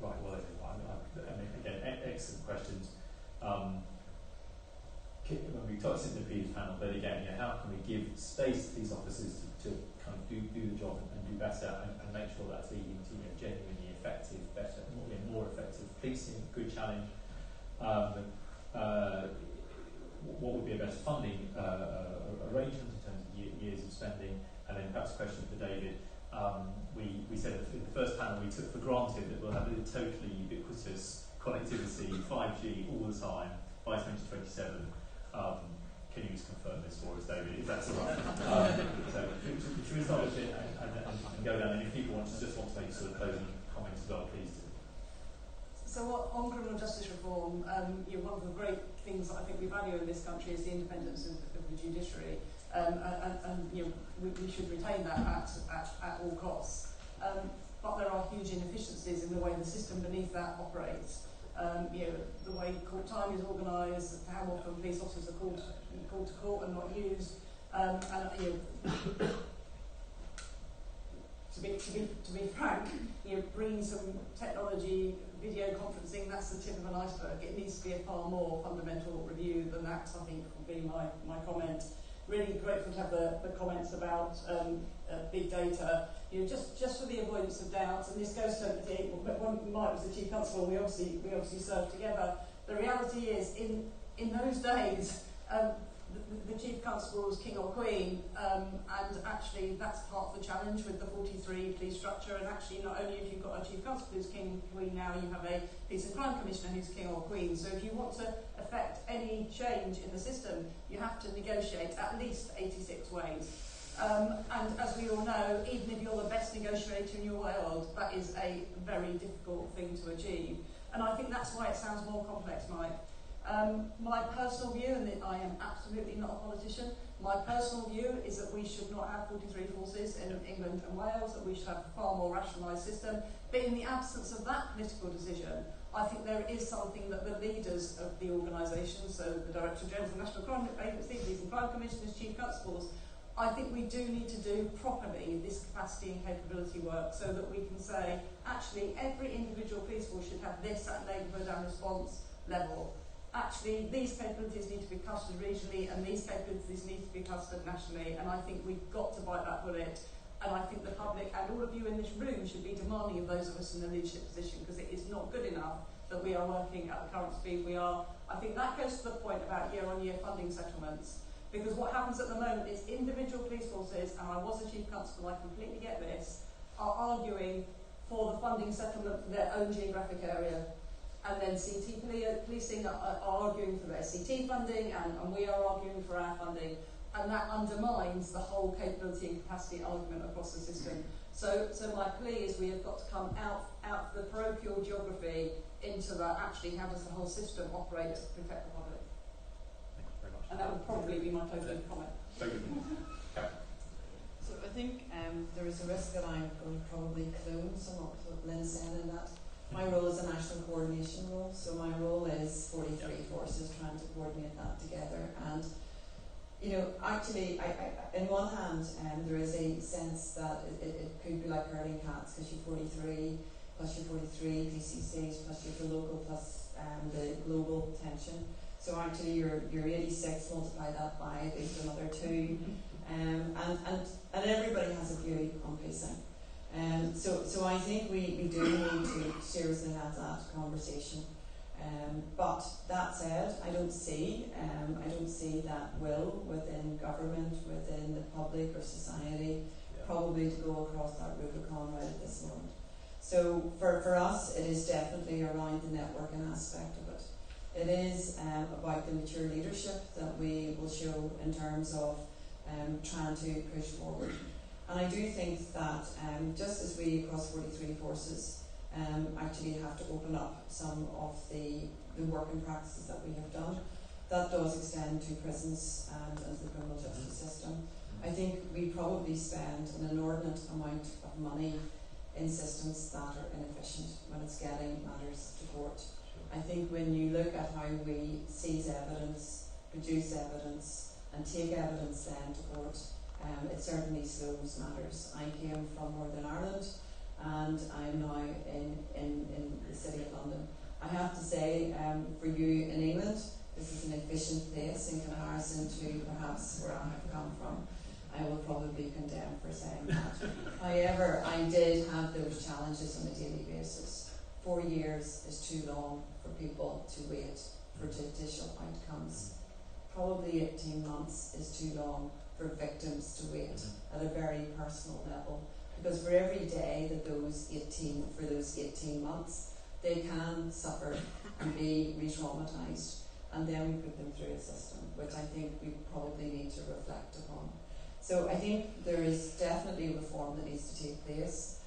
Speaker 1: Right. Well, again, excellent questions. When we touched in the previous panel, but again, how can we give space to these officers to kind of do the job and do better and make sure that's leading to genuinely effective, better, more effective policing? Good challenge. What would be a better funding arrangement in terms of years of spending? And then perhaps a question for David. We said in the first panel we took for granted that we'll have a totally ubiquitous connectivity, 5G all the time by 2027. Can you just confirm this for us, David, if that's all right? So should we start with it and go down? And if people want to make sort of closing comments as well, please do.
Speaker 2: So on criminal justice reform, one of the great things that I think we value in this country is the independence of the judiciary, and we should retain that at all costs. But there are huge inefficiencies in the way the system beneath that operates. The way court time is organised, how often police officers are called to court and not used, to be frank, bringing some technology, video conferencing, that's the tip of an iceberg. It needs to be a far more fundamental review than that, I think, would be my comment. Really grateful to have the comments about big data. Just for the avoidance of doubt, and this goes to Mike was the Chief Constable, we obviously served together. The reality is, in those days, the Chief Constable was king or queen, and actually that's part of the challenge with the 43 police structure. And actually, not only have you got a Chief Constable who's king or queen now, you have a Police and Crime Commissioner who's king or queen. So if you want to affect any change in the system, you have to negotiate at least 86 ways. And as we all know, even if you're the best negotiator in your world, that is a very difficult thing to achieve. And I think that's why it sounds more complex, Mike. My personal view, and I am absolutely not a politician, my personal view is that we should not have 43 forces in England and Wales, that we should have a far more rationalised system. But in the absence of that political decision, I think there is something that the leaders of the organisation, so the Director General of the National Crime Agency, Police and Crime Commissioners, Chief Constables, I think we do need to do properly this capacity and capability work so that we can say, actually, every individual police force should have this at neighbourhood and response level. Actually, these capabilities need to be clustered regionally and these capabilities need to be clustered nationally, and I think we've got to bite that bullet. And I think the public and all of you in this room should be demanding of those of us in the leadership position, because it is not good enough that we are working at the current speed we are. I think that goes to the point about year-on-year funding settlements. Because what happens at the moment is individual police forces, and I was a Chief Constable, I completely get this, are arguing for the funding settlement for their own geographic area. And then CT policing are arguing for their CT funding, and we are arguing for our funding. And that undermines the whole capability and capacity argument across the system. So my plea is we have got to come out of the parochial geography into the actually how does the whole system operate to protect the public.
Speaker 1: Thank you very much.
Speaker 2: And that will probably be my closing comment.
Speaker 10: Thank you.
Speaker 3: So I think there is a risk that I'm going to probably clone some of what Lynn said in that my role is a national coordination role, so my role is 43 forces trying to coordinate that together. And you know, actually, in one hand, there is a sense that it could be like herding cats, because you're 43 plus your 43 PCCs plus your local plus the global tension. So actually, your 86, multiply that by another 2, and everybody has a view on policing. So I think we do need to seriously have that conversation. But that said, I don't see that will within government, within the public or society, probably to go across that Rubicon right at this moment. So for us, it is definitely around the networking aspect of it. It is about the mature leadership that we will show in terms of trying to push forward. And I do think that just as we across 43 forces actually have to open up some of the working practices that we have done, that does extend to prisons and the criminal justice system. I think we probably spend an inordinate amount of money in systems that are inefficient when it's getting matters to court. I think when you look at how we seize evidence, produce evidence, and take evidence then to court, it certainly slows matters. I came from Northern Ireland, and I'm now in the City of London. I have to say, for you in England, this is an efficient place in comparison to perhaps where I have come from. I will probably be condemned for saying that. However, I did have those challenges on a daily basis. 4 years is too long for people to wait for judicial outcomes. Probably 18 months is too long for victims to wait at a very personal level. Because for every day that for those 18 months, they can suffer and be re-traumatised. And then we put them through a system, which I think we probably need to reflect upon. So I think there is definitely reform that needs to take place.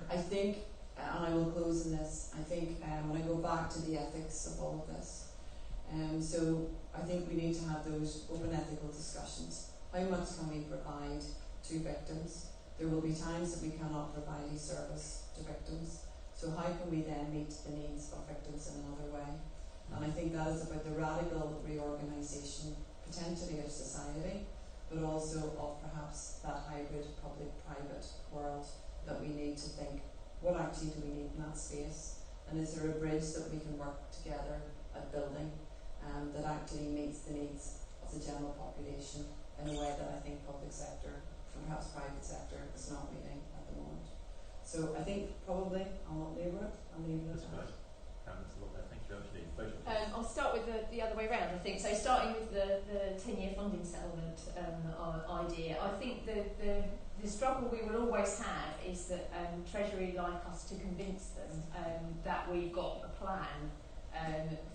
Speaker 3: I think, and I will close on this, I think when I go back to the ethics of all of this, so I think we need to have those open ethical discussions. How much can we provide to victims? There will be times that we cannot provide a service to victims. So how can we then meet the needs of victims in another way? And I think that is about the radical reorganisation, potentially of society, but also of perhaps that hybrid public-private world that we need to think, what actually do we need in that space? And is there a bridge that we can work together at building that actually meets the needs of the general population in a way that I think public sector and perhaps private sector is not meeting at the moment? So I think probably I'll not labour it, I'll leave it at that.
Speaker 1: Thank you, Anthony.
Speaker 4: I'll start with the other way around, I think. So starting with the 10-year funding settlement idea, I think the struggle we will always have is that Treasury like us to convince them that we've got a plan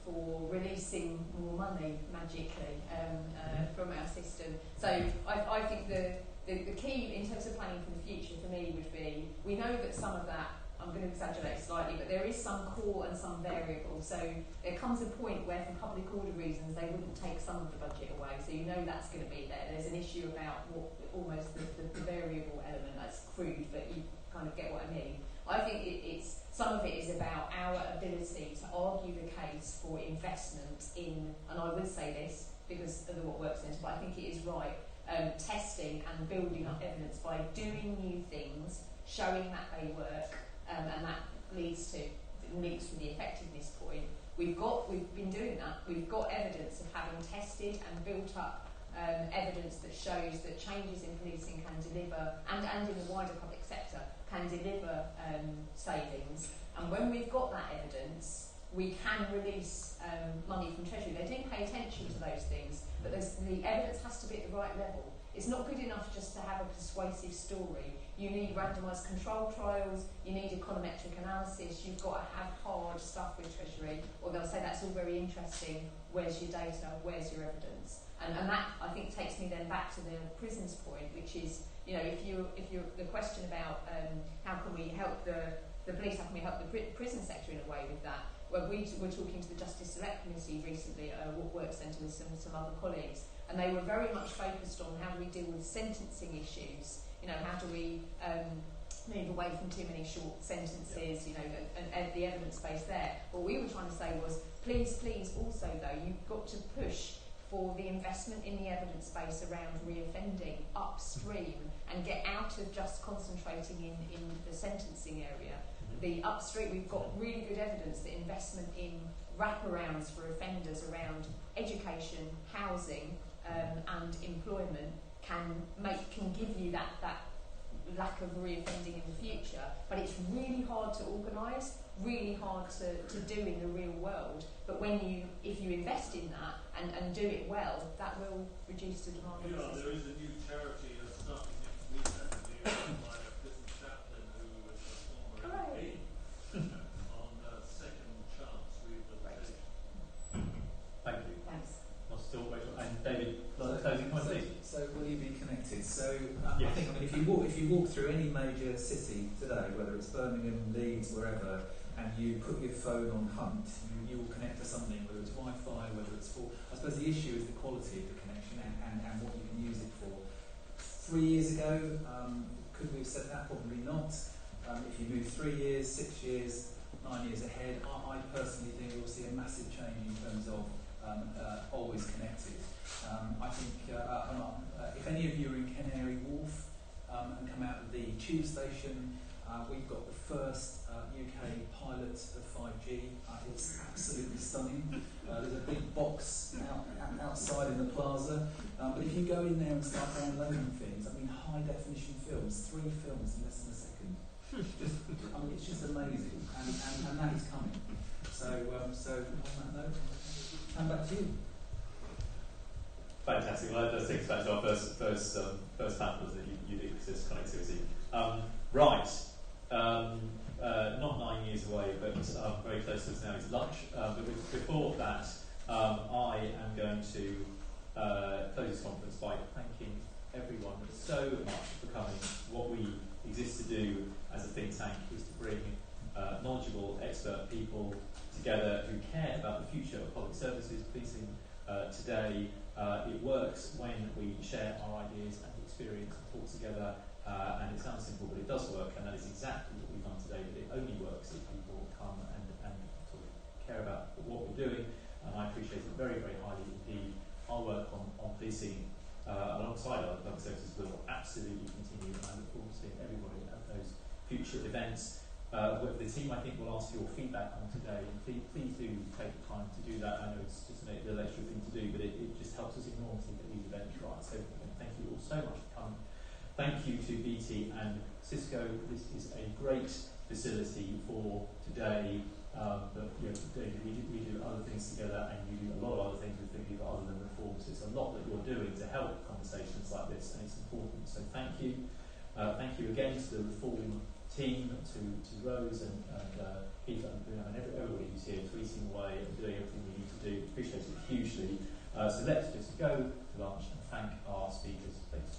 Speaker 4: for releasing more money magically from our system. So I think the key in terms of planning for the future for me would be, we know that some of that, I'm going to exaggerate slightly, but there is some core and some variable. So there comes a point where for public order reasons they wouldn't take some of the budget away. So you know that's going to be there. There's an issue about what almost the variable element. That's crude, but you kind of get what I mean. I think it's some of it is about our ability to argue the case for investment in, and I would say this because of the what works in this, but I think it is right, testing and building up evidence by doing new things, showing that they work, and that links to the effectiveness point. We've been doing that. We've got evidence of having tested and built up evidence that shows that changes in policing can deliver, and in the wider public sector, can deliver savings. And when we've got that evidence, we can release money from Treasury. They do pay attention to those things, but the evidence has to be at the right level. It's not good enough just to have a persuasive story. You need randomised control trials, you need econometric analysis, you've got to have hard stuff with Treasury, or they'll say that's all very interesting, where's your data, where's your evidence? And that, I think, takes me then back to the prisons point, which is, you know, if you the question about how can we help the the police, how can we help the prison sector in a way with that? Well, we were talking to the Justice Select Committee recently at a work centre with some other colleagues, and they were very much focused on how do we deal with sentencing issues. You know, how do we move away from too many short sentences, you know, and the evidence base there. What we were trying to say was, please also though, you've got to push for the investment in the evidence base around reoffending upstream and get out of just concentrating in the sentencing area. The upstream, we've got really good evidence that investment in wraparounds for offenders around education, housing and employment can give you that lack of reoffending in the future, but it's really hard to organise, really hard to do in the real world. But if you invest in that and do it well, that will reduce the demand.
Speaker 6: Yeah, there is a new charity that's starting next week actually by a prison chaplain who was a former MP on second chance rehabilitation.
Speaker 1: Thank you.
Speaker 3: Thanks.
Speaker 1: Not still Rachel and David. Closing comments.
Speaker 5: So will you be connected? So
Speaker 1: Yes.
Speaker 5: I think if you walk through any major city today, whether it's Birmingham, Leeds, wherever, and you put your phone on hunt, you will connect to something, whether it's Wi-Fi, whether it's for. I suppose the issue is the quality of the connection and what you can use it for. 3 years ago, could we have said that? Probably not. If you move 3 years, 6 years, 9 years ahead, I personally think we'll see a massive change in terms of always connected. I think if any of you are in Canary Wharf and come out of the tube station, we've got the first UK pilot of 5G. It's absolutely stunning. There's a big box outside in the plaza. But if you go in there and start downloading things, I mean, high definition films, 3 films in less than a second. It's just amazing, and that is coming. So on that note, hand back to you.
Speaker 1: Fantastic. Well, that takes us back to our first panel, that you do exist connectivity. Right. Not 9 years away, but very close to us now is lunch. But before that, I am going to close this conference by thanking everyone so much for coming. What we exist to do as a think tank is to bring knowledgeable, expert people together who care about the future of public services policing today. It works when we share our ideas and experience and talk together, and it sounds simple, but it does work, and that is exactly what we've done today. But it only works if people come and sort of care about what we're doing, and I appreciate it very, very highly indeed. Our work on policing alongside other public services will absolutely continue, and I look forward to seeing everybody at those future events. With the team, I think, will ask your feedback on today, and please do take the time to do that. I know it's just a little extra thing to do, but it just helps us enormously get these events right. So thank you all so much for coming. Thank you to BT and Cisco. This is a great facility for today. But David, we do other things together, and you do a lot of other things with Thinking other than reforms. It's a lot that you're doing to help conversations like this, and it's important. So thank you. Thank you again to the Reform team, to Rose and Keith and everybody who's here tweeting away and doing everything we need to do. Appreciate it hugely. So let's just go to lunch and thank our speakers. Thanks.